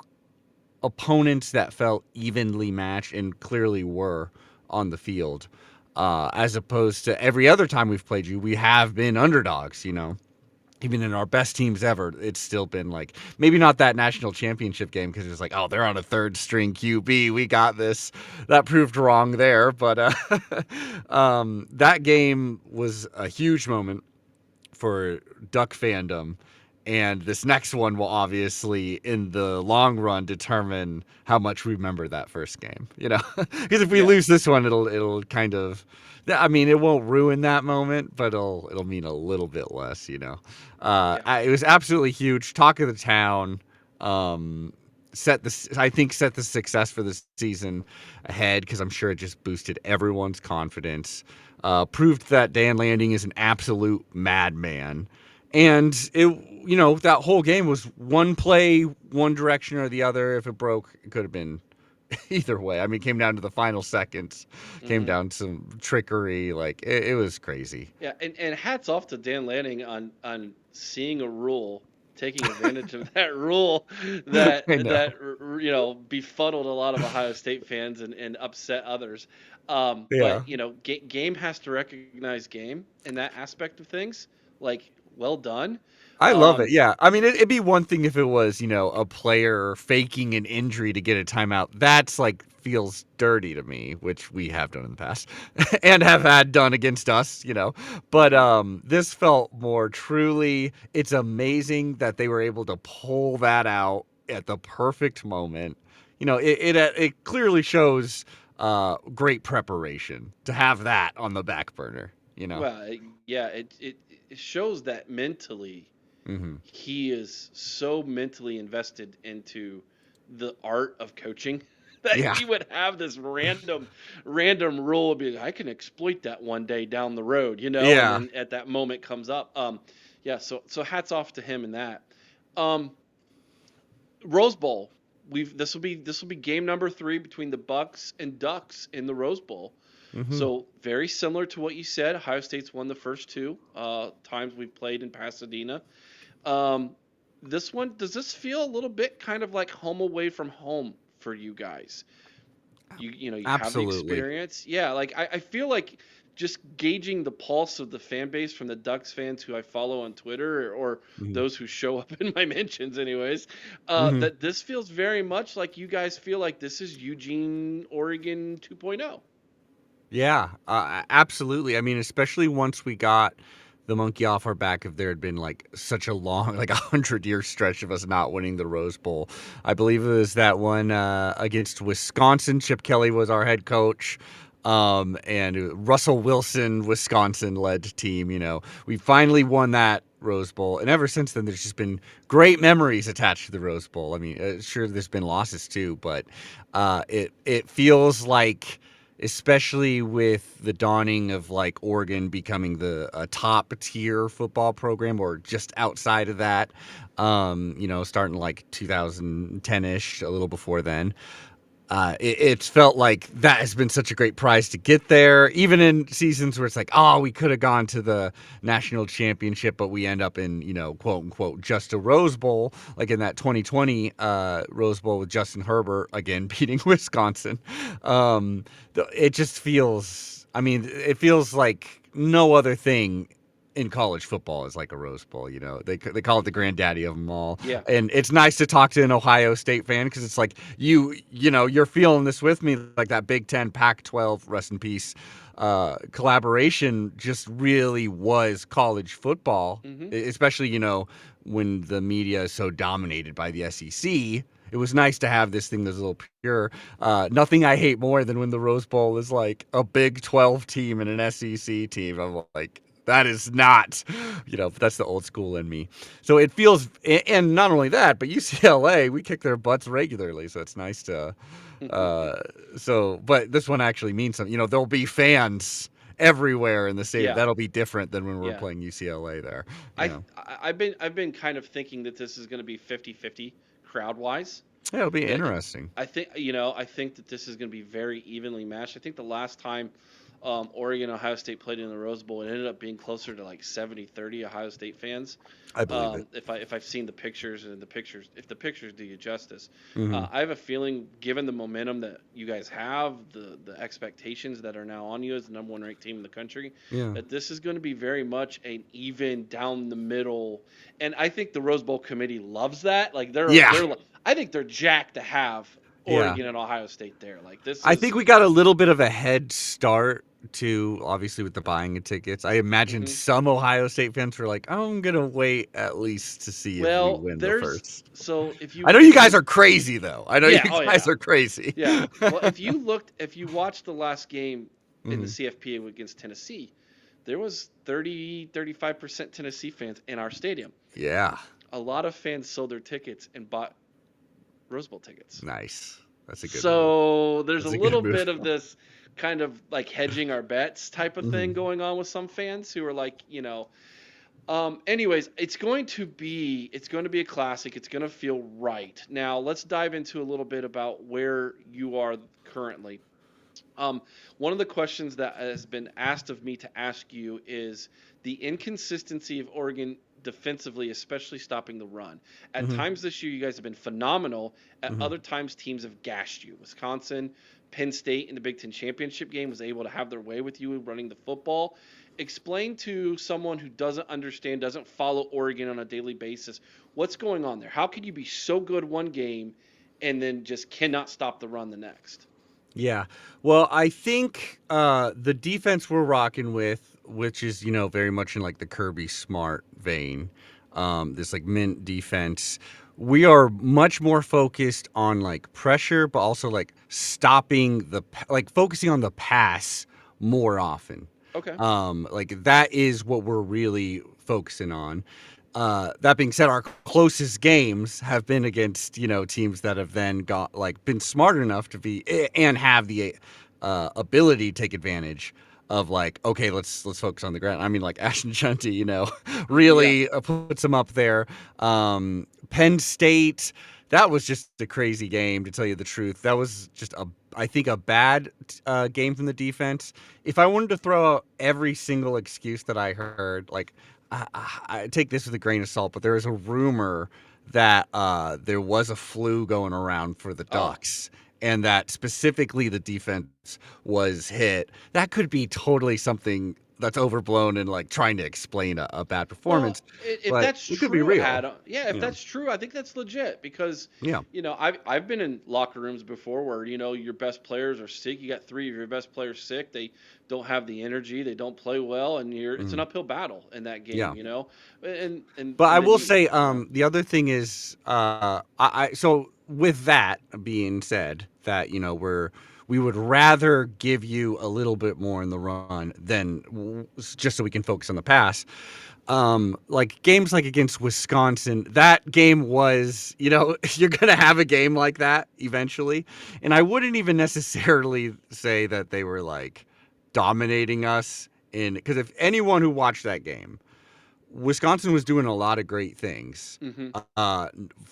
Speaker 3: opponents that felt evenly matched and clearly were on the field, as opposed to every other time we've played you, we have been underdogs. Even in our best teams ever, it's still been like maybe not that national championship game because it was like, oh, they're on a third string QB, we got this. That proved wrong there, but that game was a huge moment for Duck fandom. And this next one will obviously, in the long run, determine how much we remember that first game. Because if we
Speaker 1: Yeah.
Speaker 3: lose this one, it'll kind of, I mean, it won't ruin that moment, but it'll mean a little bit less.
Speaker 1: Yeah.
Speaker 3: It was absolutely huge. Talk of the town. Um, I think set the success for the season ahead because I'm sure it just boosted everyone's confidence. Proved that Dan Landing is an absolute madman. And that whole game was one play, one direction or the other. If it broke, it could have been either way. I mean, it came down to the final seconds, came
Speaker 1: Hmm.
Speaker 3: down to some trickery. Like it was crazy.
Speaker 1: Yeah, and hats off to Dan Lanning on seeing a rule, taking advantage of that rule that
Speaker 3: I know.
Speaker 1: befuddled a lot of Ohio State fans and upset others.
Speaker 3: Yeah.
Speaker 1: But game has to recognize game in that aspect of things. Like, well done.
Speaker 3: I love it.
Speaker 1: Um,
Speaker 3: Yeah. I mean, it'd be one thing if it was, a player faking an injury to get a timeout. That's like feels dirty to me, which we have done in the past and have had done against us. But
Speaker 1: mhm.
Speaker 3: this felt more truly, it's amazing that they were able to pull that out at the perfect moment. It clearly shows great preparation to have that on the back burner.
Speaker 1: Well, yeah, it shows that mentally
Speaker 3: Hmm.
Speaker 1: he is so mentally invested into the art of coaching that
Speaker 3: Yeah.
Speaker 1: he would have this random rule be like, I can exploit that one day down the road, and
Speaker 3: Yeah.
Speaker 1: then at that moment comes up. Yeah, so hats off to him in that. Um, Rose Bowl. This will be game number 3 between the Bucks and Ducks in the Rose Bowl.
Speaker 3: Hmm.
Speaker 1: So very similar to what you said. Ohio State's won the first two times we've played in Pasadena. Um, this one, does this feel a little bit kind of like home away from home for you guys? You have the
Speaker 3: Absolutely.
Speaker 1: experience. Yeah, like I feel like just gauging the pulse of the fan base from the Ducks fans who I follow on Twitter or
Speaker 3: Mhm.
Speaker 1: those who show up in my mentions anyways,
Speaker 3: Mhm.
Speaker 1: that this feels very much like you guys feel like this is Eugene, Oregon 2.0.
Speaker 3: Yeah, absolutely. I mean, especially once we got the monkey off our back, if there had been like such a long, like 100-year stretch of us not winning the Rose Bowl. I believe it was that one against Wisconsin. Chip Kelly was our head coach. And Russell Wilson, Wisconsin led team. We finally won that Rose Bowl, and ever since then, there's just been great memories attached to the Rose Bowl. I mean, sure, there's been losses too, but it feels like, especially with the dawning of like Oregon becoming the top tier football program or just outside of that, starting like 2010-ish, a little before then. It's felt like that has been such a great prize to get there, even in seasons where it's like, oh, we could have gone to the national championship, but we end up in, quote unquote, just a Rose Bowl, like in that 2020 Rose Bowl with Justin Herbert, again, beating Wisconsin. It just feels, I mean, it feels like no other thing in college football is like a Rose Bowl. They call it the granddaddy of them all,
Speaker 1: Yeah.
Speaker 3: and it's nice to talk to an Ohio State fan because it's like you're feeling this with me, like that Big Ten, Pac-12, rest in peace, collaboration just really was college football,
Speaker 1: Hmm.
Speaker 3: especially, when the media is so dominated by the SEC. It was nice to have this thing that's a little pure. Nothing I hate more than when the Rose Bowl is like a Big 12 team and an SEC team. I'm like, that is not, but that's the old school in me. So it feels, and not only that, but UCLA, we kick their butts regularly. So it's nice to, uh, but this one actually means something. There'll be fans everywhere in the stadium.
Speaker 1: Yeah,
Speaker 3: That'll be different than when we're
Speaker 1: yeah.
Speaker 3: playing UCLA there.
Speaker 1: I,
Speaker 3: Yeah.
Speaker 1: I've been kind of thinking that this is going to be 50-50 crowd wise.
Speaker 3: Yeah, it'll be
Speaker 1: That
Speaker 3: interesting.
Speaker 1: I think that this is going to be very evenly matched. I think the last time Oregon Ohio State played in the Rose Bowl, it ended up being closer to like 70-30 Ohio State fans.
Speaker 3: I believe it.
Speaker 1: If I've seen the pictures, and if the pictures do you justice,
Speaker 3: Hmm.
Speaker 1: I have a feeling, given the momentum that you guys have, the expectations that are now on you as the number one ranked team in the country,
Speaker 3: Yeah.
Speaker 1: that this is going to be very much an even down the middle. And I think the Rose Bowl committee loves that. Like
Speaker 3: Yeah.
Speaker 1: I think they're jacked to have
Speaker 3: Yeah.
Speaker 1: Oregon and Ohio State there. Like this
Speaker 3: I
Speaker 1: is.
Speaker 3: think we got a little bit of a head start too, obviously with the buying of tickets. I imagine
Speaker 1: Mhm.
Speaker 3: some Ohio State fans were like, "I'm gonna wait at least to see if we
Speaker 1: Well,
Speaker 3: win the
Speaker 1: there's
Speaker 3: first."
Speaker 1: so
Speaker 3: I know you guys are crazy though. I know you
Speaker 1: yeah, oh
Speaker 3: guys
Speaker 1: yeah.
Speaker 3: are crazy.
Speaker 1: Yeah. Well, if you watched the last game in the
Speaker 3: Hmm.
Speaker 1: CFP against Tennessee, there was 35% Tennessee fans in our stadium.
Speaker 3: Yeah,
Speaker 1: A lot of fans sold their tickets and bought Rose Bowl tickets.
Speaker 3: nice. That's a good move.
Speaker 1: So there's a
Speaker 3: That's a good
Speaker 1: little
Speaker 3: move.
Speaker 1: bit of this kind of like hedging our bets type of thing
Speaker 3: Hmm.
Speaker 1: going on with some fans who are like, anyways, it's going to be a classic. It's going to feel right. Now, let's dive into a little bit about where you are currently. Um, One of the questions that has been asked of me to ask you is the inconsistency of Oregon defensively, especially stopping the run. At
Speaker 3: Hmm.
Speaker 1: times this year, you guys have been phenomenal. At
Speaker 3: Hmm.
Speaker 1: other times, teams have gashed you. Wisconsin, Penn State in the Big Ten championship game was able to have their way with you running the football. Explain to someone who doesn't understand, doesn't follow Oregon on a daily basis, what's going on there. How could you be so good one game and then just cannot stop the run the next?
Speaker 3: Yeah. Well, I think the defense we're rocking with, which is, very much in like the Kirby Smart vein, this like mint defense, we are much more focused on like pressure, but also like stopping like focusing on the pass more often.
Speaker 1: Okay.
Speaker 3: Like that is what we're really focusing on. That being said, our closest games have been against teams that have then got like been smart enough to be and have the ability to take advantage of like, okay, let's focus on the ground. I mean, like Ashton Shunty,
Speaker 1: Yeah.
Speaker 3: really puts them up there. Penn State, that was just a crazy game, to tell you the truth. That was just I think a bad game from the defense. If I wanted to throw out every single excuse that I heard, like I take this with a grain of salt, but there is a rumor that there was a flu going around for the
Speaker 1: Oh.
Speaker 3: Ducks, and that specifically the defense was hit. That could be totally something that's overblown and like trying to explain a bad
Speaker 1: Well,
Speaker 3: performance,
Speaker 1: if
Speaker 3: but
Speaker 1: that's
Speaker 3: it could be
Speaker 1: true,
Speaker 3: real.
Speaker 1: Adam, yeah, if
Speaker 3: You know,
Speaker 1: that's true, I think that's legit because,
Speaker 3: yeah.
Speaker 1: I've been in locker rooms before where, your best players are sick. You got three of your best players sick. They don't have the energy. They don't play well, and it's an
Speaker 3: Mhm.
Speaker 1: uphill battle in that
Speaker 3: Yeah.
Speaker 1: game. And and
Speaker 3: But I
Speaker 1: and then
Speaker 3: will say,
Speaker 1: you know.
Speaker 3: the other thing is, so with that being said, that we would rather give you a little bit more in the run than just so we can focus on the pass. Like games like against Wisconsin, that game was, you're gonna have a game like that eventually, and I wouldn't even necessarily say that they were like dominating us because if anyone who watched that game, Wisconsin was doing a lot of great things.
Speaker 1: Hmm.
Speaker 3: Uh,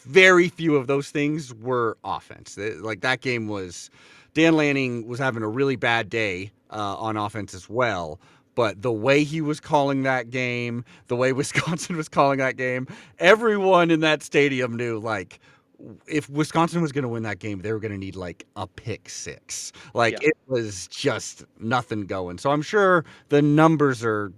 Speaker 3: Very few of those things were offense. Like that game was, Dan Lanning was having a really bad day on offense as well. But the way he was calling that game, the way Wisconsin was calling that game, everyone in that stadium knew like if Wisconsin was going to win that game, they were going to need like a pick six. Like
Speaker 1: Yeah.
Speaker 3: it was just nothing going. So I'm sure the numbers are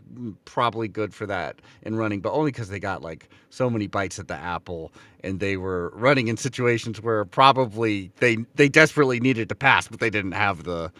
Speaker 3: probably good for that in running, but only because they got like so many bites at the apple, and they were running in situations where probably they desperately needed to pass, but they didn't have the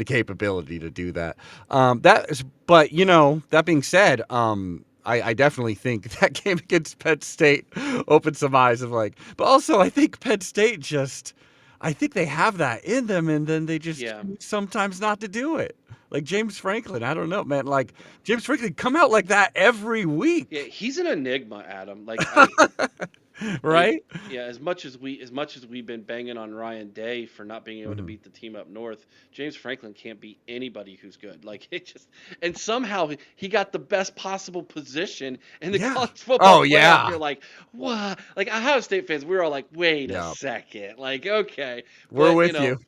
Speaker 3: capability to do that. But that being said, I definitely think that game against Penn State opened some eyes of like, but also I think Penn State I think they have that in them, and then they just
Speaker 1: Yeah.
Speaker 3: choose sometimes not to do it. Like James Franklin, I don't know, man. Like
Speaker 1: Yeah.
Speaker 3: James Franklin come out like that every
Speaker 1: Yeah,
Speaker 3: week,
Speaker 1: he's an enigma, Adam. Like
Speaker 3: right?
Speaker 1: yeah, as much as we've been banging on Ryan Day for not being able to
Speaker 3: Hmm.
Speaker 1: beat the team up north, James Franklin can't beat anybody who's good. Like it just and somehow he got the best possible position in the
Speaker 3: Yeah.
Speaker 1: college football
Speaker 3: Oh
Speaker 1: playoff.
Speaker 3: yeah.
Speaker 1: You're like, what? Like Ohio State fans, we were all like, wait a
Speaker 3: Yeah.
Speaker 1: second. Like, okay.
Speaker 3: We're
Speaker 1: But
Speaker 3: with you.
Speaker 1: it's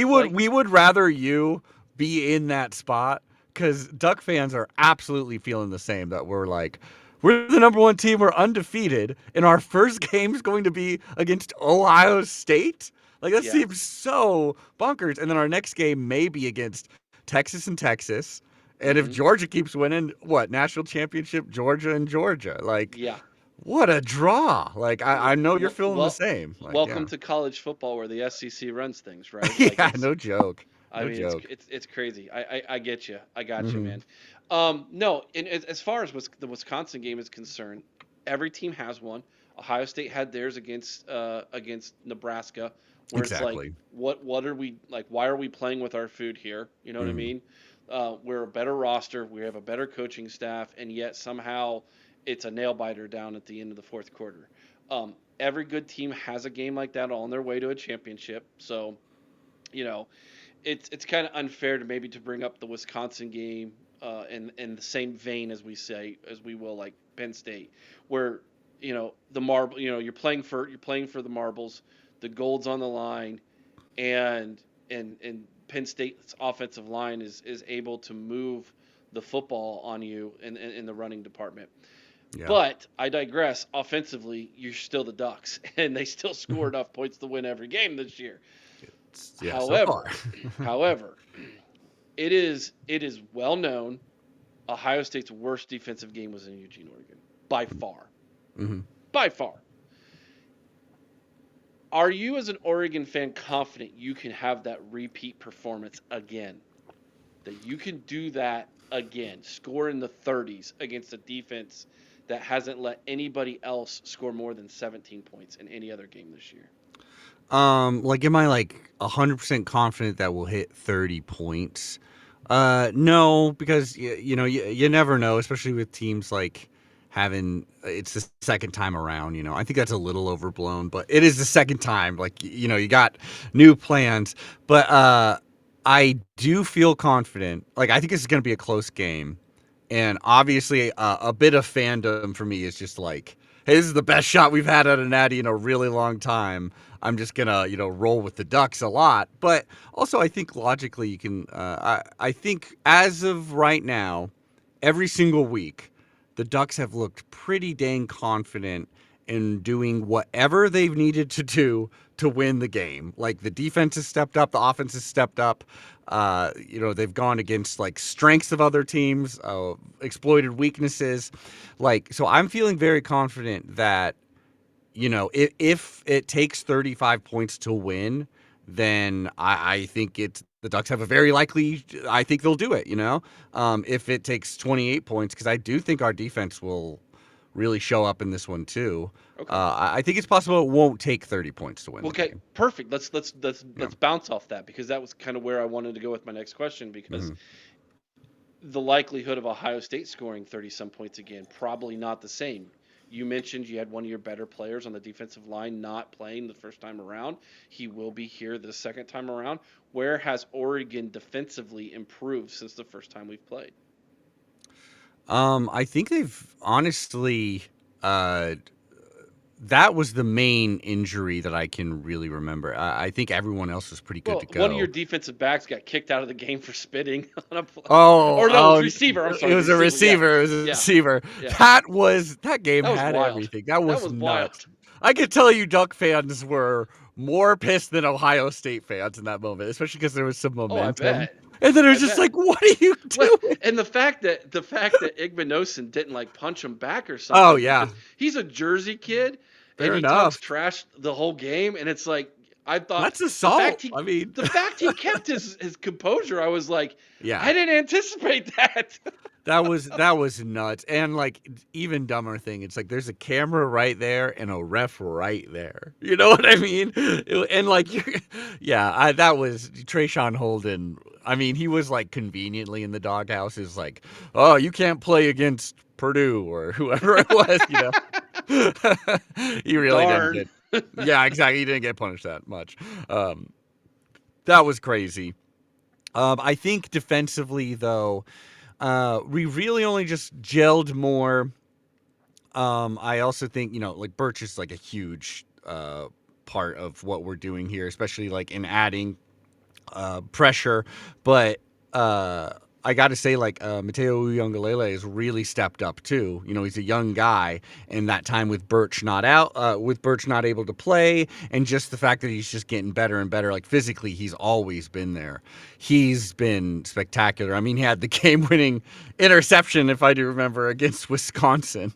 Speaker 1: like
Speaker 3: We would rather you be in that spot because Duck fans are absolutely feeling the same. That we're like, we're the number one team. We're undefeated, and our first game is going to be against Ohio State. Like that
Speaker 1: yeah.
Speaker 3: seems so bonkers. And then our next game may be against Texas and Texas. And if
Speaker 1: Hmm.
Speaker 3: Georgia keeps winning, what national championship? Georgia and Georgia. Like,
Speaker 1: Yeah.
Speaker 3: what a draw! Like I know you're
Speaker 1: Well,
Speaker 3: feeling the
Speaker 1: well,
Speaker 3: same. Like,
Speaker 1: welcome
Speaker 3: yeah.
Speaker 1: to college football where the SEC runs things, right? Like
Speaker 3: Yeah,
Speaker 1: it's
Speaker 3: no joke.
Speaker 1: I
Speaker 3: No
Speaker 1: mean, it's
Speaker 3: joke.
Speaker 1: it's it's crazy. I get you. I got you,
Speaker 3: Mhm.
Speaker 1: man. No, and as far as the Wisconsin game is concerned, every team has one. Ohio State had theirs against Nebraska, where it's like,
Speaker 3: Exactly.
Speaker 1: what are we like? Why are we playing with our food here? You know what I
Speaker 3: Mhm.
Speaker 1: mean? We're a better roster. We have a better coaching staff, and yet somehow it's a nail biter down at the end of the fourth quarter. Every good team has a game like that on their way to a championship. So, you know, it's kind of unfair to maybe to bring up the Wisconsin game in the same vein as we will like Penn State, where the marble, you're playing for the marbles, the gold's on the line, and and Penn State's offensive line is able to move the football on you in the running department.
Speaker 3: Yeah.
Speaker 1: But I digress. Offensively, you're still the Ducks, and they still score enough points to win every game this year.
Speaker 3: Yeah, so far.
Speaker 1: However, however, it is well known Ohio State's worst defensive game was in Eugene, Oregon, by far,
Speaker 3: Mhm.
Speaker 1: by far. Are you, as an Oregon fan, confident you can have that repeat performance again? That you can do that again, score in the 30s against a defense that hasn't let anybody else score more than 17 points in any other game this year?
Speaker 3: Like, am I like 100% confident that we'll hit 30 points? No, because you never know, especially with teams like having it's the second time around. I think that's a little overblown, but it is the second time. Like, you got new plans, but I do feel confident. Like, I think this is going to be a close game. And obviously, a bit of fandom for me is just like, hey, this is the best shot we've had at a natty in a really long time. I'm just gonna, roll with the Ducks a lot. But also, I think logically, you can. I think as of right now, every single week, the Ducks have looked pretty dang confident in doing whatever they've needed to do to win the game. Like the defense has stepped up, the offense has stepped up. They've gone against like strengths of other teams, exploited weaknesses. Like, so I'm feeling very confident that if it takes 35 points to win, then I think the Ducks have a very likely. I think they'll do it. If it takes 28 points, because I do think our defense will really show up in this one too.
Speaker 1: Okay.
Speaker 3: I think it's possible it won't take 30 points to win the
Speaker 1: Okay,
Speaker 3: game.
Speaker 1: perfect. Let's let's
Speaker 3: Yeah.
Speaker 1: let's bounce off that because that was kind of where I wanted to go with my next question because
Speaker 3: Hmm.
Speaker 1: the likelihood of Ohio State scoring 30 some points again probably not the same. You mentioned you had one of your better players on the defensive line not playing the first time around. He will be here the second time around. Where has Oregon defensively improved since the first time we've played?
Speaker 3: I think they've honestly. Uh, that was the main injury that I can really remember. I think everyone else was pretty good
Speaker 1: Well,
Speaker 3: to
Speaker 1: one of your
Speaker 3: go.
Speaker 1: defensive backs got kicked out of the game for spitting on a
Speaker 3: Oh,
Speaker 1: or no, it was
Speaker 3: oh,
Speaker 1: receiver. I'm
Speaker 3: it
Speaker 1: sorry,
Speaker 3: was a
Speaker 1: receiver. Yeah,
Speaker 3: receiver. It was a
Speaker 1: yeah,
Speaker 3: receiver.
Speaker 1: yeah.
Speaker 3: That game
Speaker 1: That was
Speaker 3: had
Speaker 1: wild.
Speaker 3: everything. That
Speaker 1: That
Speaker 3: was
Speaker 1: was
Speaker 3: nuts.
Speaker 1: wild.
Speaker 3: I could tell you Duck fans were more pissed than Ohio State fans in that moment, especially because there was some
Speaker 1: Oh, I
Speaker 3: momentum.
Speaker 1: bet.
Speaker 3: And then it
Speaker 1: I
Speaker 3: was just
Speaker 1: bet.
Speaker 3: like, what are you
Speaker 1: Well,
Speaker 3: doing?
Speaker 1: and the fact that Igmanosin didn't like punch him back or
Speaker 3: Oh
Speaker 1: something
Speaker 3: yeah,
Speaker 1: because he's a Jersey kid and
Speaker 3: fair
Speaker 1: he talks
Speaker 3: enough.
Speaker 1: trash the whole game, and it's like I thought
Speaker 3: That's
Speaker 1: the fact
Speaker 3: assault.
Speaker 1: he
Speaker 3: I mean,
Speaker 1: the fact he kept his composure, I was like,
Speaker 3: yeah.
Speaker 1: I didn't anticipate that.
Speaker 3: That was nuts. And like even dumber thing, it's like there's a camera right there and a ref right there. You know what I mean? And like yeah, that was Trayshawn Holden. I mean, he was like conveniently in the doghouse is like, "Oh, you can't play against Purdue or whoever it was, you know." He really didn't
Speaker 1: Darn.
Speaker 3: get. Yeah, exactly. He didn't get punished that much. Um that was crazy. I think defensively though, we really only just gelled more. I also think, like Birch is like a huge part of what we're doing here, especially like in adding pressure. But uh, I got to say, like Mateo Uyunglele has really stepped up too. He's a young guy, and that time with Birch not out, with Birch not able to play, and just the fact that he's just getting better and better. Like physically, he's always been there. He's been spectacular. I mean, he had the game-winning interception, if I do remember, against Wisconsin.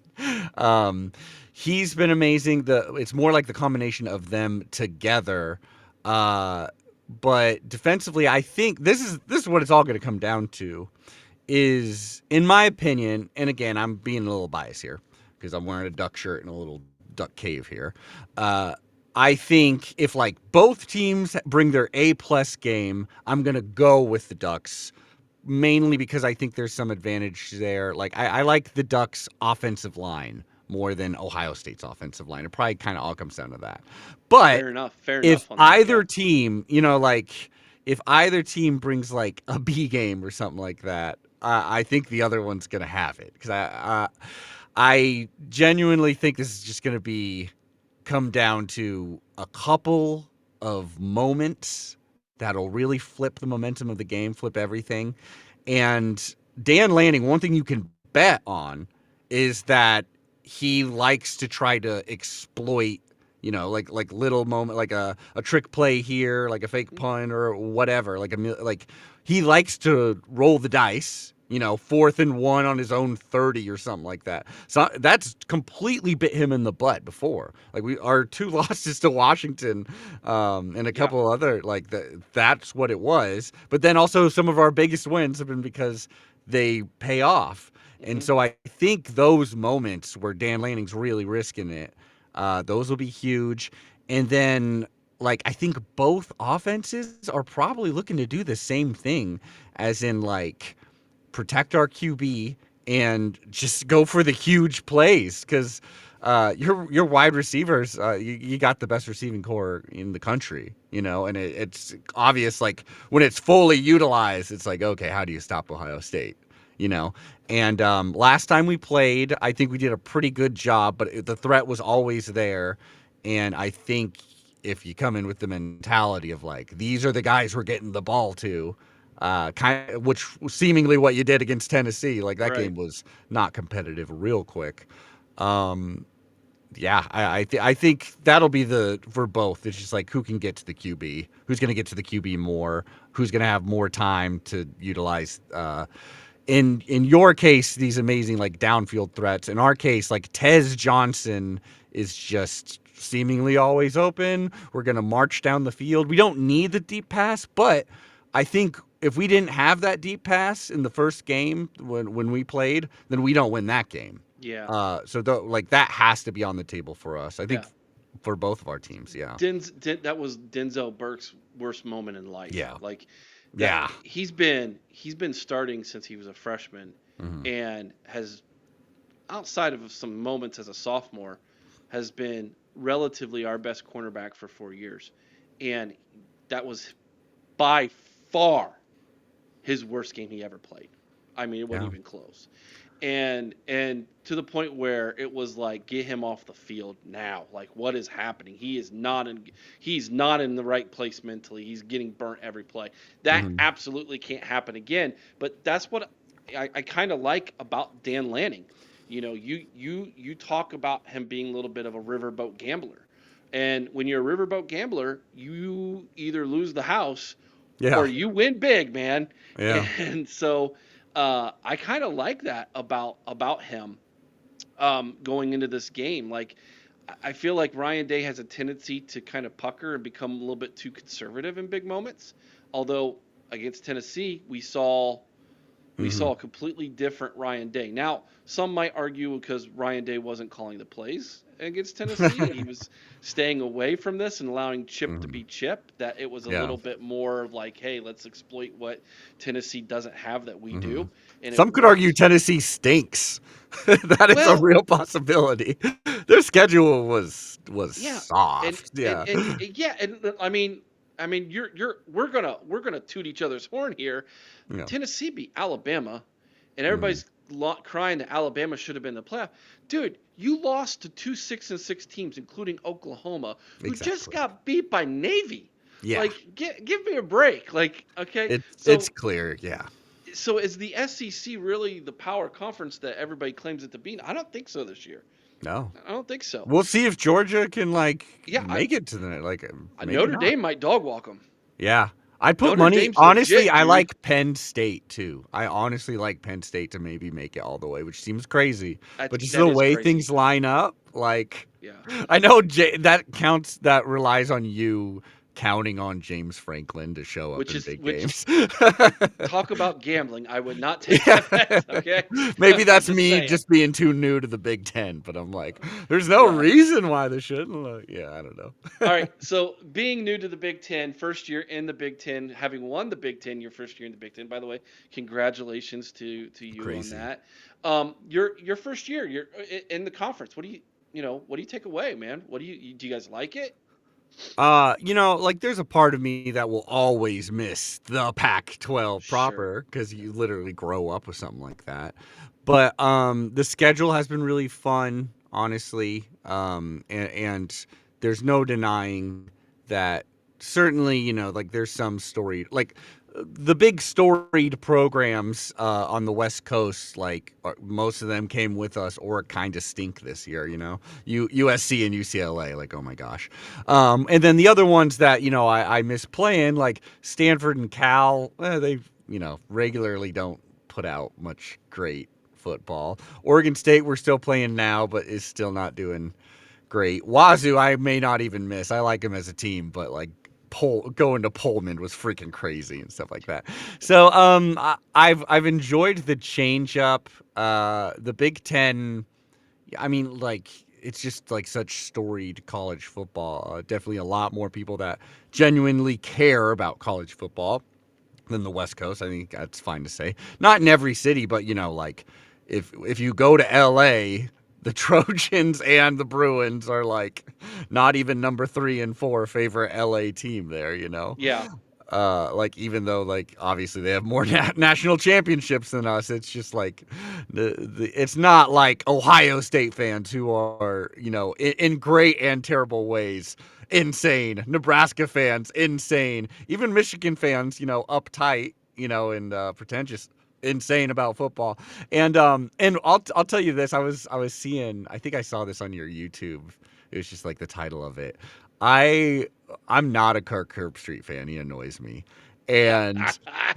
Speaker 3: Um, he's been amazing. It's more like the combination of them together. Uh, but defensively, I think this is what it's all going to come down to. Is in my opinion, and again, I'm being a little biased here because I'm wearing a duck shirt and a little duck cave here. Uh, I think if like both teams bring their A+ game, I'm gonna go with the Ducks mainly because I think there's some advantage there. Like I like the Ducks' offensive line more than Ohio State's offensive line. It probably kind of all comes down to that. But
Speaker 1: Fair enough. Fair
Speaker 3: if
Speaker 1: enough on that. Yeah.
Speaker 3: either team, like if either team brings like a B game or something like that, I think the other one's gonna have it because I genuinely think this is just gonna be come down to a couple of moments that'll really flip the momentum of the game, flip everything. And Dan Lanning, one thing you can bet on is that he likes to try to exploit, like little moment, like a trick play here, like a fake punt or whatever, like he likes to roll the dice. 4th and 1 on his own 30 or something like that. So that's completely bit him in the butt before. Like our 2 losses to Washington, and a
Speaker 1: Yeah.
Speaker 3: couple other like that's what it was. But then also some of our biggest wins have been because they pay off. And
Speaker 1: Hmm.
Speaker 3: so I think those moments where Dan Lanning's really risking it, those will be huge. And then like I think both offenses are probably looking to do the same thing, as in like protect our QB and just go for the huge plays because your wide receivers, you got the best receiving core in the country, and it's obvious like when it's fully utilized, it's like, okay, how do you stop Ohio State? You know, and last time we played, I think we did a pretty good job, but the threat was always there. And I think if you come in with the mentality of like, these are the guys we're getting the ball to, kind of, which was seemingly what you did against Tennessee. Like that
Speaker 1: Right.
Speaker 3: game was not competitive real quick. Um, yeah, I think that'll be the for both. It's just like who can get to the QB, who's going to get to the QB more, who's going to have more time to utilize. In your case, these amazing like downfield threats. In our case, like Tez Johnson is just seemingly always open. We're gonna march down the field. We don't need the deep pass, but I think if we didn't have that deep pass in the first game when we played, then we don't win that game.
Speaker 1: Yeah.
Speaker 3: So like that has to be on the table for us. I think
Speaker 1: Yeah.
Speaker 3: for both of our teams. Yeah.
Speaker 1: That was Denzel Burke's worst moment in life.
Speaker 3: Yeah.
Speaker 1: Like that
Speaker 3: Yeah.
Speaker 1: he's been starting since he was a freshman
Speaker 3: Hmm.
Speaker 1: and has outside of some moments as a sophomore has been relatively our best cornerback for 4 years. And that was by far his worst game he ever played. I mean, it wasn't
Speaker 3: Yeah.
Speaker 1: even close. And to the point where it was like get him off the field now. Like what is happening? He's not in the right place mentally. He's getting burnt every play. That
Speaker 3: Hmm.
Speaker 1: absolutely can't happen again. But that's what I kind of like about Dan Lanning You talk about him being a little bit of a riverboat gambler. And when you're a riverboat gambler, you either lose the house or
Speaker 3: Yeah.
Speaker 1: you win big, man.
Speaker 3: Yeah.
Speaker 1: And so I kind of like that about him going into this game. Like I feel like Ryan Day has a tendency to kind of pucker and become a little bit too conservative in big moments. Although against Tennessee, we saw
Speaker 3: Mhm.
Speaker 1: a completely different Ryan Day. Now, some might argue because Ryan Day wasn't calling the plays against Tennessee and he was staying away from this and allowing Chip to
Speaker 3: Mhm.
Speaker 1: be Chip, that it was a
Speaker 3: Yeah.
Speaker 1: little bit more like, hey, let's exploit what Tennessee doesn't have that we do.
Speaker 3: Mhm.
Speaker 1: And it
Speaker 3: Some could argue
Speaker 1: worked.
Speaker 3: Tennessee stinks. That is a
Speaker 1: Well,
Speaker 3: real possibility. Their schedule was
Speaker 1: yeah,
Speaker 3: soft. Yeah.
Speaker 1: yeah, and I mean, we're gonna toot each other's horn here.
Speaker 3: Yeah.
Speaker 1: Tennessee beat Alabama, and
Speaker 3: Mhm.
Speaker 1: everybody's crying that Alabama should have been in the playoff. Dude, you lost to two 6-6 teams, including Oklahoma, who just
Speaker 3: Exactly.
Speaker 1: got beat by Navy.
Speaker 3: Yeah.
Speaker 1: Like, give me a break. Like, okay,
Speaker 3: It's clear. Yeah.
Speaker 1: so is the SEC really the power conference that everybody claims it to be? I don't think so this year.
Speaker 3: No.
Speaker 1: I don't think so.
Speaker 3: We'll see if Georgia can
Speaker 1: Yeah,
Speaker 3: make it to the maybe
Speaker 1: Notre
Speaker 3: not.
Speaker 1: Dame might dog walk them.
Speaker 3: Yeah. I put
Speaker 1: Notre
Speaker 3: money
Speaker 1: Dame's
Speaker 3: honestly,
Speaker 1: legit,
Speaker 3: I
Speaker 1: dude.
Speaker 3: like Penn State too. I honestly like Penn State to maybe make it all the way, which seems crazy. But just
Speaker 1: That
Speaker 3: the
Speaker 1: is
Speaker 3: way
Speaker 1: crazy.
Speaker 3: things line up, like
Speaker 1: Yeah.
Speaker 3: I know that relies on you counting on James Franklin to show up
Speaker 1: Which
Speaker 3: in
Speaker 1: is
Speaker 3: big
Speaker 1: which
Speaker 3: games.
Speaker 1: talk about gambling. I would not take
Speaker 3: Yeah.
Speaker 1: that bet, okay?
Speaker 3: Maybe
Speaker 1: I'm
Speaker 3: that's
Speaker 1: just
Speaker 3: me
Speaker 1: saying.
Speaker 3: just being too new to the Big Ten, but I'm like, there's no
Speaker 1: Yeah.
Speaker 3: reason why they shouldn't. Yeah, I don't know.
Speaker 1: All right. So being new to the Big Ten, first year in the Big Ten, having won the Big Ten, your first year in the Big Ten. By the way, congratulations to you on
Speaker 3: Crazy.
Speaker 1: that. Your first year, you're in the conference. What do you take away, man? Do you guys like it?
Speaker 3: Like there's a part of me that will always miss the Pac-12
Speaker 1: Sure.
Speaker 3: proper because you literally grow up with something like that. But the schedule has been really fun, honestly. And there's no denying that certainly, like there's some story like the big storied programs on the West Coast, like most of them came with us or kind of stink this year, USC and UCLA, like, oh my gosh. And then the other ones that, I miss playing, like Stanford and Cal, they, regularly don't put out much great football. Oregon State, we're still playing now, but is still not doing great. Wazoo, I may not even miss. I like him as a team, but like going to Pullman was freaking crazy and stuff like that. So I've enjoyed the change up. The Big Ten, I mean, like it's just like such storied college football. Definitely a lot more people that genuinely care about college football than the West Coast. I think that's fine to say. Not in every city, but like if you go to LA, the Trojans and the Bruins are like not even number 3 and 4 favorite LA team there.
Speaker 1: Yeah.
Speaker 3: Like even though like obviously they have more national championships than us, it's just like it's not like Ohio State fans who are in great and terrible ways insane. Nebraska fans insane. Even Michigan fans uptight and pretentious. Insane about football, and I'll tell you this. I was seeing. I think I saw this on your YouTube. It was just like the title of it. I I'm not a Kirk Herbstreit fan. He annoys me. And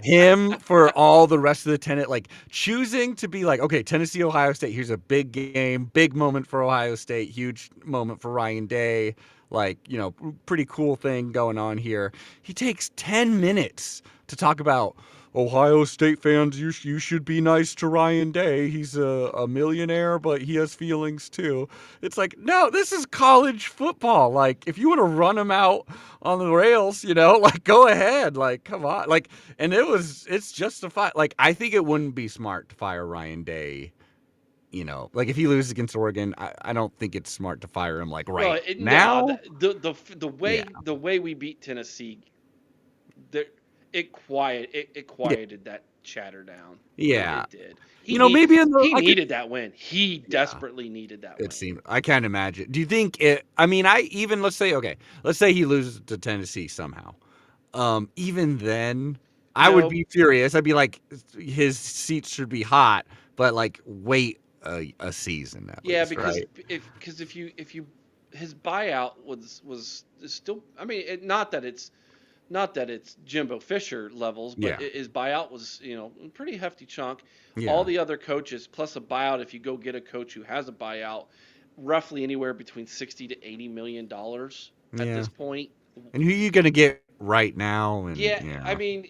Speaker 3: him for all the rest of the tenant, like choosing to be like, okay, Tennessee, Ohio State, here's a big game, big moment for Ohio State, huge moment for Ryan Day, like, pretty cool thing going on here. He takes 10 minutes to talk about Ohio State fans, you should be nice to Ryan Day. He's a millionaire, but he has feelings too. It's like, no, this is college football. Like, if you want to run him out on the rails, like go ahead. Like, come on. Like, and it's justified. Like, I think it wouldn't be smart to fire Ryan Day. Like if he loses against Oregon, I don't think it's smart to fire him like
Speaker 1: Well,
Speaker 3: right
Speaker 1: nah,
Speaker 3: now.
Speaker 1: the
Speaker 3: Yeah.
Speaker 1: way we beat Tennessee, there it
Speaker 3: Yeah.
Speaker 1: quieted that chatter down.
Speaker 3: Yeah.
Speaker 1: It did.
Speaker 3: Maybe in the
Speaker 1: He
Speaker 3: I could
Speaker 1: needed that win. He
Speaker 3: yeah.
Speaker 1: desperately needed that
Speaker 3: It
Speaker 1: win.
Speaker 3: seemed I can't imagine. Do you think it I mean, I even let's say he loses to Tennessee somehow. Even then, I would
Speaker 1: No,
Speaker 3: be furious. I'd be like, his seats should be hot, but like wait a season at
Speaker 1: Yeah,
Speaker 3: least,
Speaker 1: because
Speaker 3: right?
Speaker 1: if you his buyout was is still. I mean, not that it's Jimbo Fisher levels, but
Speaker 3: Yeah,
Speaker 1: his buyout was, a pretty hefty chunk. All
Speaker 3: yeah.
Speaker 1: the other coaches plus a buyout, if you go get a coach who has a buyout, roughly anywhere between 60 to 80 million dollars at
Speaker 3: Yeah.
Speaker 1: this point.
Speaker 3: And who are you gonna get right now? And
Speaker 1: Yeah, I
Speaker 3: yeah.
Speaker 1: mean,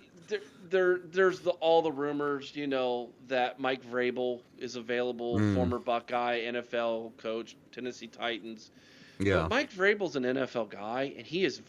Speaker 1: there's all the rumors, that Mike Vrabel is available,
Speaker 3: Mm,
Speaker 1: former Buckeye, NFL coach, Tennessee Titans. But
Speaker 3: yeah.
Speaker 1: Mike Vrabel's an NFL guy, and he's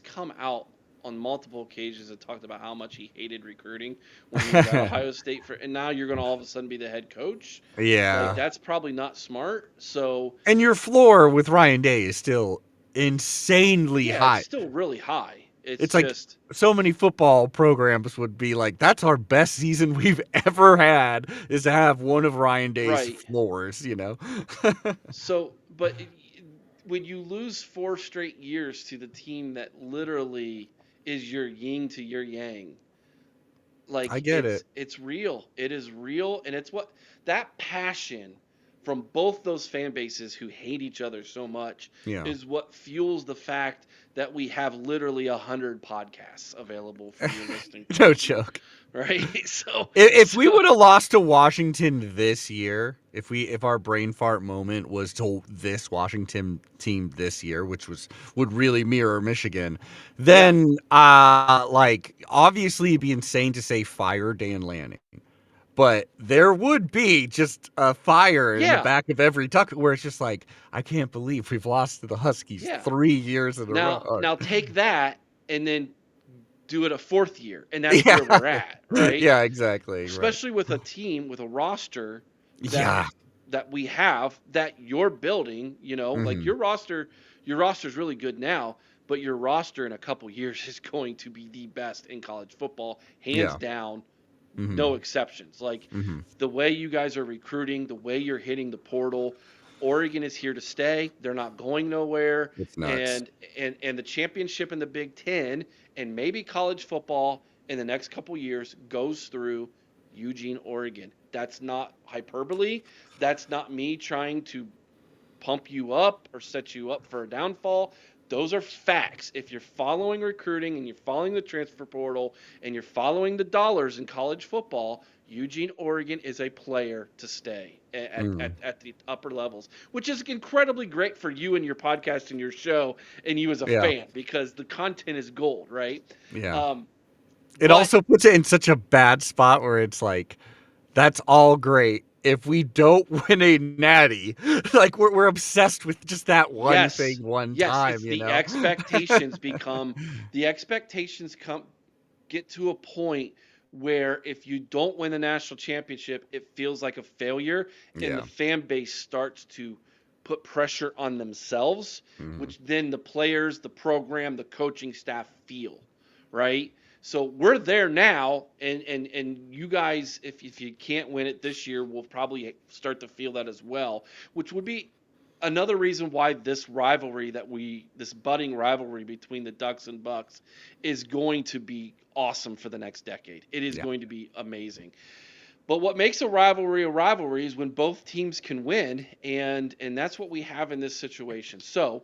Speaker 1: come out on multiple occasions and talked about how much he hated recruiting when he was at Ohio State and now you're going to all of a sudden be the head coach. Like,
Speaker 3: Yeah.
Speaker 1: that's probably not smart. So,
Speaker 3: And your floor with Ryan Day is still insanely
Speaker 1: yeah, it's
Speaker 3: high.
Speaker 1: still really high. It's
Speaker 3: It's like
Speaker 1: just
Speaker 3: so many football programs would be like, that's our best season we've ever had is to have one of Ryan Day's
Speaker 1: right.
Speaker 3: floors.
Speaker 1: So, but when you lose 4 straight years to the team that literally is your yin to your yang,
Speaker 3: I
Speaker 1: like
Speaker 3: get it.
Speaker 1: it's real. It is real, and it's what that passion from both those fan bases who hate each other so much
Speaker 3: Yeah.
Speaker 1: is what fuels the fact that we have literally 100 podcasts available for you listening
Speaker 3: No
Speaker 1: pleasure,
Speaker 3: joke.
Speaker 1: right? So,
Speaker 3: If we
Speaker 1: so
Speaker 3: would have lost to Washington this year, if our brain fart moment was to this Washington team this year, which would really mirror Michigan,
Speaker 1: yeah,
Speaker 3: then like obviously it'd be insane to say fire Dan Lanning. But there would be just a fire in the
Speaker 1: yeah,
Speaker 3: back of every tuck where it's just like, I can't believe we've lost to the Huskies
Speaker 1: yeah.
Speaker 3: 3 years in a row.
Speaker 1: Now take that and then do it a fourth year, and that's
Speaker 3: Yeah.
Speaker 1: where we're at, right?
Speaker 3: Yeah, exactly. Right.
Speaker 1: Especially with a team with a roster that
Speaker 3: Yeah.
Speaker 1: we have that you're building, like
Speaker 3: Hmm.
Speaker 1: your roster's really good now, but your roster in a couple years is going to be the best in college football, hands
Speaker 3: Yeah.
Speaker 1: down, no
Speaker 3: Hmm.
Speaker 1: exceptions. Like,
Speaker 3: Hmm.
Speaker 1: the way you guys are recruiting, the way you're hitting the portal, Oregon is here to stay. They're not going nowhere.
Speaker 3: It's nuts.
Speaker 1: And the championship in the Big Ten and maybe college football in the next couple years goes through Eugene, Oregon. That's not hyperbole. That's not me trying to pump you up or set you up for a downfall. Those are facts. If you're following recruiting and you're following the transfer portal and you're following the dollars in college football, Eugene, Oregon is a player to stay
Speaker 3: Mm.
Speaker 1: at the upper levels, which is incredibly great for you and your podcast and your show and you as a
Speaker 3: Yeah.
Speaker 1: fan because the content is gold, right?
Speaker 3: Yeah.
Speaker 1: Um,
Speaker 3: It
Speaker 1: but
Speaker 3: also puts it in such a bad spot where it's like, that's all great. If we don't win a natty, like we're obsessed with just that one
Speaker 1: yes,
Speaker 3: thing one
Speaker 1: yes,
Speaker 3: time,
Speaker 1: it's
Speaker 3: you
Speaker 1: the
Speaker 3: know?
Speaker 1: expectations become the expectations come get to a point where if you don't win the national championship, it feels like a failure, and the
Speaker 3: Yeah.
Speaker 1: fan base starts to put pressure on themselves,
Speaker 3: Mhm.
Speaker 1: which then the players, the program, the coaching staff feel, right? So we're there now, and you guys, if you can't win it this year, will probably start to feel that as well, which would be another reason why this budding rivalry between the Ducks and Bucks is going to be awesome for the next decade. It is
Speaker 3: Yeah.
Speaker 1: going to be amazing. But what makes a rivalry is when both teams can win, and that's what we have in this situation. So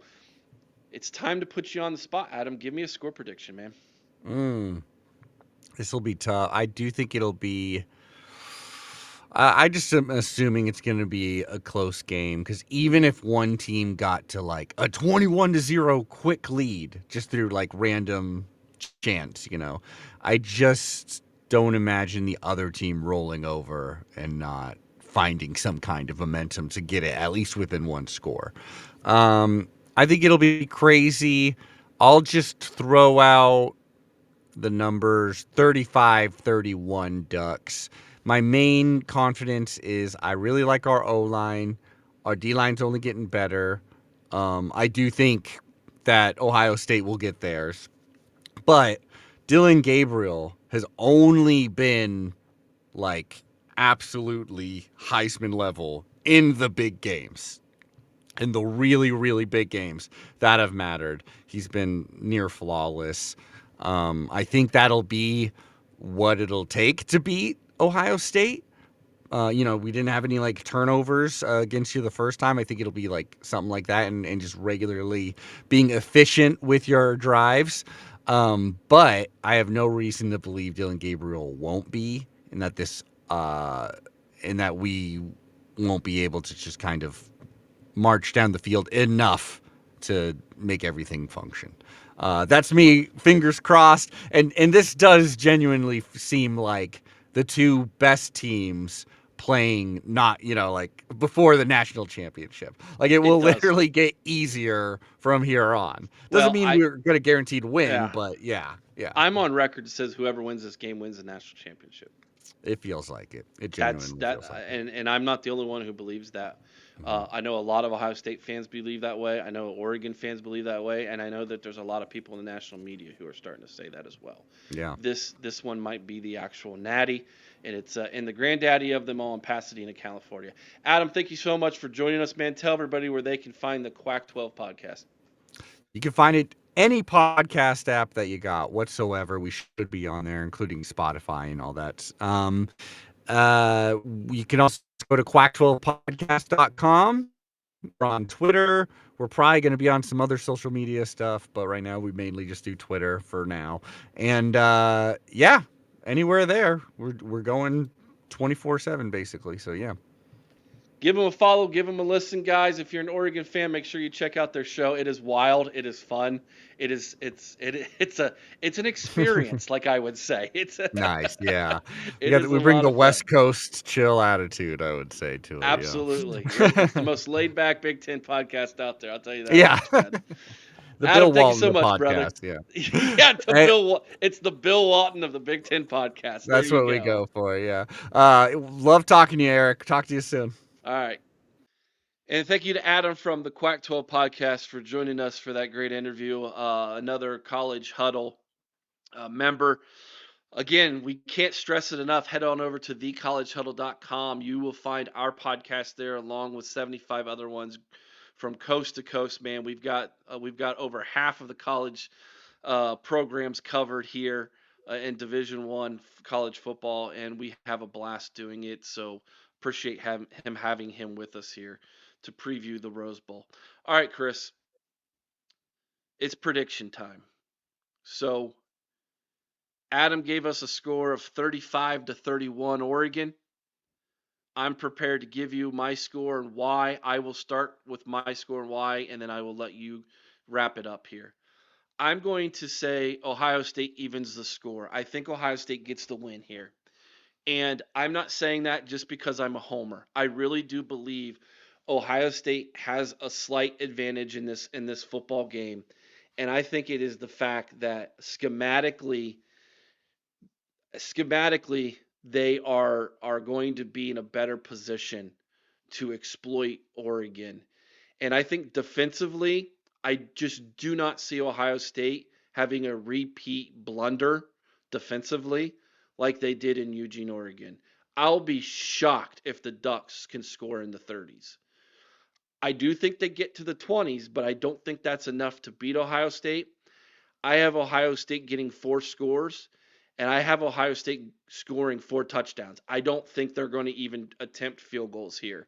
Speaker 1: it's time to put you on the spot, Adam. Give me a score prediction, man.
Speaker 3: Mm. This will be tough. I do think it'll be. I just am assuming it's going to be a close game because even if one team got to like a 21-0 quick lead just through like random chance, I just don't imagine the other team rolling over and not finding some kind of momentum to get it at least within one score. I think it'll be crazy. I'll just throw out the numbers 35-31 Ducks. My main confidence is I really like our O line. Our D line's only getting better. I do think that Ohio State will get theirs. But Dylan Gabriel has only been like absolutely Heisman level in the big games. In the really, really big games that have mattered, he's been near flawless. I think that'll be what it'll take to beat Ohio State. We didn't have any like turnovers against you the first time. I think it'll be like something like that, and just regularly being efficient with your drives. But I have no reason to believe Dylan Gabriel won't be, and that uh, we won't be able to just kind of march down the field enough to make everything function. That's me, fingers crossed. And this does genuinely seem like the two best teams playing, not like before the national championship. Like it
Speaker 1: It
Speaker 3: will
Speaker 1: does.
Speaker 3: literally get easier from here on. Doesn't
Speaker 1: Well,
Speaker 3: mean
Speaker 1: I
Speaker 3: we're going to guaranteed win,
Speaker 1: yeah,
Speaker 3: but yeah,
Speaker 1: I'm on record that says whoever wins this game wins the national championship.
Speaker 3: it feels like it. It
Speaker 1: That's
Speaker 3: genuinely
Speaker 1: that,
Speaker 3: feels like it.
Speaker 1: and I'm not the only one who believes that.
Speaker 3: Hmm.
Speaker 1: I know a lot of Ohio State fans believe that way. I know Oregon fans believe that way, and I know that there's a lot of people in the national media who are starting to say that as well.
Speaker 3: Yeah.
Speaker 1: This one might be the actual natty, and it's in the granddaddy of them all in Pasadena, California. Adam, thank you so much for joining us, man. Tell everybody where they can find the Quack 12 podcast.
Speaker 3: You can find it any podcast app that you got whatsoever. We should be on there, including Spotify and all that. Uh, you can also go to quack12podcast.com. We're on Twitter. We're probably going to be on some other social media stuff, but right now we mainly just do Twitter for now. And yeah, anywhere there, we're going 24/7 basically. So yeah.
Speaker 1: Give them a follow, give them a listen, guys. If you're an Oregon fan, make sure you check out their show. It is wild, it is fun, it's an experience, like I would say.
Speaker 3: Nice, yeah.
Speaker 1: It is a
Speaker 3: We bring
Speaker 1: lot
Speaker 3: the
Speaker 1: of fun.
Speaker 3: West Coast chill attitude, I would say, to it.
Speaker 1: Absolutely, it's the
Speaker 3: Yeah.
Speaker 1: most laid back Big Ten podcast out there. I'll tell you that
Speaker 3: Yeah.
Speaker 1: much, man.
Speaker 3: The
Speaker 1: Adam,
Speaker 3: Bill
Speaker 1: thank you
Speaker 3: Walton
Speaker 1: so
Speaker 3: of
Speaker 1: much, brother.
Speaker 3: podcast, yeah.
Speaker 1: Yeah,
Speaker 3: Hey,
Speaker 1: it's the Bill Walton of the Big Ten podcast. There
Speaker 3: that's
Speaker 1: you
Speaker 3: what we
Speaker 1: go.
Speaker 3: go for, yeah. Love talking to you, Eric. Talk to you soon.
Speaker 1: All right. And thank you to Adam from the Quack 12 podcast for joining us for that great interview. Another college huddle member. Again, we can't stress it enough. Head on over to thecollegehuddle.com. You will find our podcast there along with 75 other ones from coast to coast, man. We've got over half of the college programs covered here in Division One college football, and we have a blast doing it. So appreciate having him with us here to preview the Rose Bowl. All right, Chris, it's prediction time. So Adam gave us a score of 35 to 31 Oregon. I'm prepared to give you my score and why. I will start with my score and why, and then I will let you wrap it up here. I'm going to say Ohio State evens the score. I think Ohio State gets the win here. And I'm not saying that just because I'm a homer. I really do believe Ohio State has a slight advantage in this football game. And I think it is the fact that schematically they are going to be in a better position to exploit Oregon. And I think defensively, I just do not see Ohio State having a repeat blunder defensively like they did in Eugene, Oregon. I'll be shocked if the Ducks can score in the 30s. I do think they get to the 20s, but I don't think that's enough to beat Ohio State. I have Ohio State getting 4 scores, and I have Ohio State scoring 4 touchdowns. I don't think they're going to even attempt field goals here.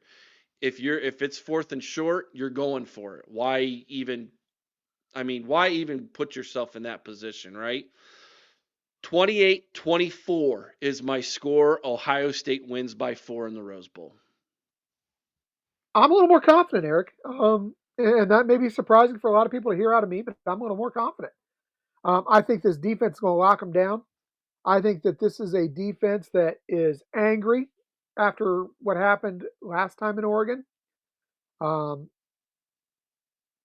Speaker 1: If it's fourth and short, you're going for it. Why even put yourself in that position, right? 28-24 is my score. Ohio State wins by 4 in the Rose Bowl.
Speaker 2: I'm a little more confident, Eric. And that may be surprising for a lot of people to hear out of me, but I'm a little more confident. I think this defense is going to lock them down. I think that this is a defense that is angry after what happened last time in Oregon. Um,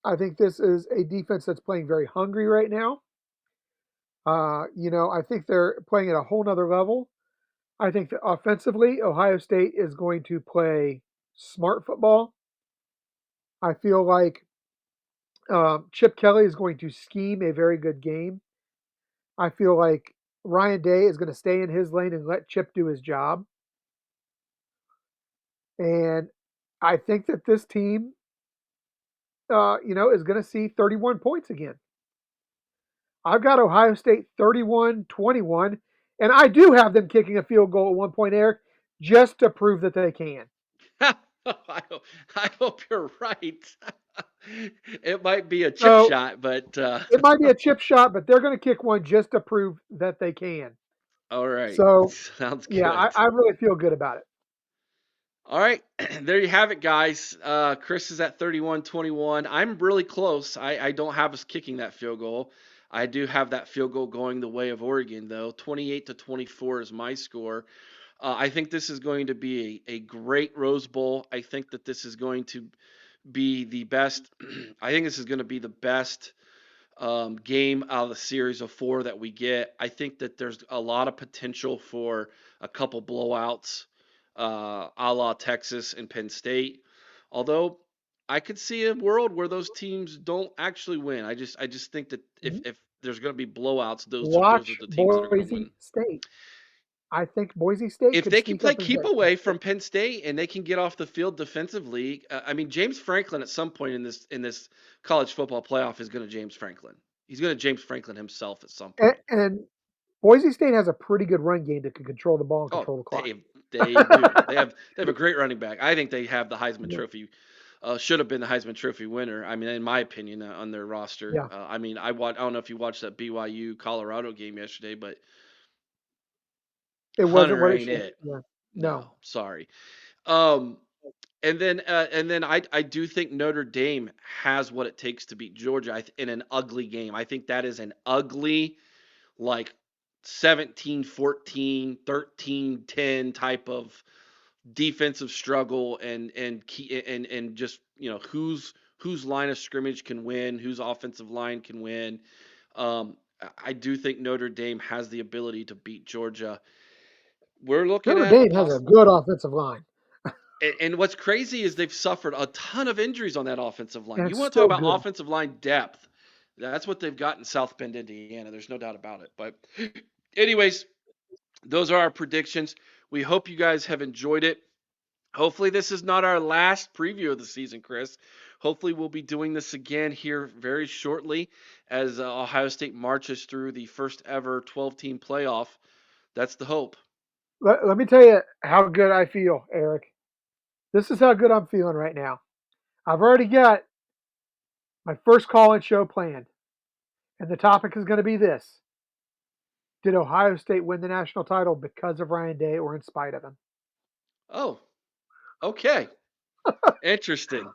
Speaker 2: I think this is a defense that's playing very hungry right now. I think they're playing at a whole nother level. I think that offensively, Ohio State is going to play smart football. I feel like Chip Kelly is going to scheme a very good game. I feel like Ryan Day is going to stay in his lane and let Chip do his job. And I think that this team, is going to see 31 points again. I've got Ohio State 31-21, and I do have them kicking a field goal at one point, Eric. just to prove that they can.
Speaker 1: I hope, I hope you're right. It might be a chip
Speaker 2: So
Speaker 1: shot, but
Speaker 2: it might be a chip shot, but they're going to kick one just to prove that they can.
Speaker 1: all right.
Speaker 2: So
Speaker 1: Sounds
Speaker 2: yeah,
Speaker 1: good.
Speaker 2: I really feel good about it.
Speaker 1: All right, there you have it, guys. Chris is at 31-21. I'm really close. I don't have us kicking that field goal. I do have that field goal going the way of Oregon, though. 28-24 is my score. I think this is going to be a great Rose Bowl. I think that this is going to be the best. I think this is going to be the best game out of the series of four that we get. I think that there's a lot of potential for a couple blowouts, a la Texas and Penn State. Although I could see a world where those teams don't actually win. I just think that
Speaker 2: Mhm.
Speaker 1: if there's going to be blowouts, those are
Speaker 2: Watch
Speaker 1: the teams that are going to
Speaker 2: Boise
Speaker 1: win.
Speaker 2: State. I think Boise State
Speaker 1: If
Speaker 2: could
Speaker 1: they can
Speaker 2: sneak
Speaker 1: play
Speaker 2: up and
Speaker 1: keep
Speaker 2: beat Penn
Speaker 1: away from
Speaker 2: State.
Speaker 1: Penn State and they can get off the field defensively, I mean James Franklin at some point in this college football playoff is going to James Franklin. He's going to James Franklin himself at some
Speaker 2: And,
Speaker 1: point.
Speaker 2: and Boise State has a pretty good run game that can control the ball and
Speaker 1: Oh,
Speaker 2: control the clock.
Speaker 1: they do. They have a great running back. I think they have the Heisman
Speaker 2: Yeah.
Speaker 1: Trophy. Should have been the Heisman Trophy winner. I mean, in my opinion, on their roster.
Speaker 2: Yeah.
Speaker 1: I mean, I don't know if you watched that BYU Colorado game yesterday, but
Speaker 2: It wasn't
Speaker 1: Hunter
Speaker 2: what it
Speaker 1: ain't
Speaker 2: should.
Speaker 1: it.
Speaker 2: Yeah.
Speaker 1: No,
Speaker 2: No.
Speaker 1: sorry. Um, and then I do think Notre Dame has what it takes to beat Georgia in an ugly game. I think that is an ugly, like 17-14, 13-10 type of defensive struggle and key and just whose line of scrimmage can win, whose offensive line can win. I do think Notre Dame has the ability to beat Georgia. We're looking
Speaker 2: Notre
Speaker 1: at a
Speaker 2: Dame has a
Speaker 1: possible.
Speaker 2: good offensive line,
Speaker 1: And what's crazy is they've suffered a ton of injuries on that offensive line.
Speaker 2: and
Speaker 1: You
Speaker 2: it's
Speaker 1: want to talk
Speaker 2: still
Speaker 1: about
Speaker 2: good.
Speaker 1: offensive line depth? That's what they've got in South Bend, Indiana. There's no doubt about it. But, anyways, those are our predictions. We hope you guys have enjoyed it. Hopefully, this is not our last preview of the season, Chris. Hopefully, we'll be doing this again here very shortly as Ohio State marches through the first ever 12-team playoff. That's the hope.
Speaker 2: Let me tell you how good I feel, Eric. This is how good I'm feeling right now. I've already got my first call-in show planned, and the topic is going to be this: did Ohio State win the national title because of Ryan Day or in spite of him?
Speaker 1: Oh, okay. Interesting.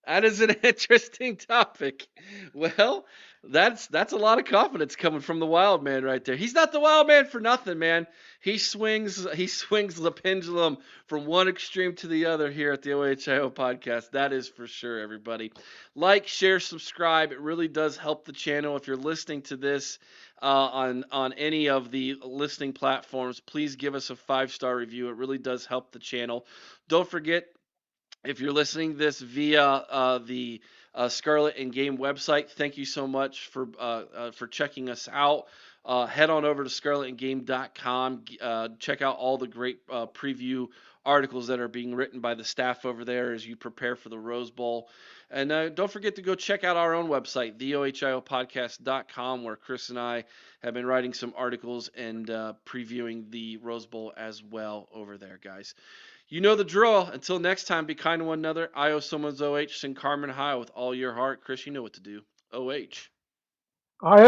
Speaker 1: That is an interesting topic. Well, that's a lot of confidence coming from the wild man right there. He's not the wild man for nothing, man. He swings the pendulum from one extreme to the other here at the OHIO podcast. That is for sure, everybody. Like, share, subscribe. It really does help the channel. If you're listening to this on any of the listening platforms, please give us a 5-star review. It really does help the channel. Don't forget, if you're listening this via the Scarlet and Game website, thank you so much for checking us out. Head on over to scarletandgame.com. Check out all the great preview articles that are being written by the staff over there as you prepare for the Rose Bowl. And don't forget to go check out our own website, theohiopodcast.com, where Chris and I have been writing some articles and previewing the Rose Bowl as well over there, guys. You know the drill. Until next time, be kind to one another. I owe someone's OH. Sing Carmen High with all your heart. Chris, you know what to do. OH.
Speaker 2: I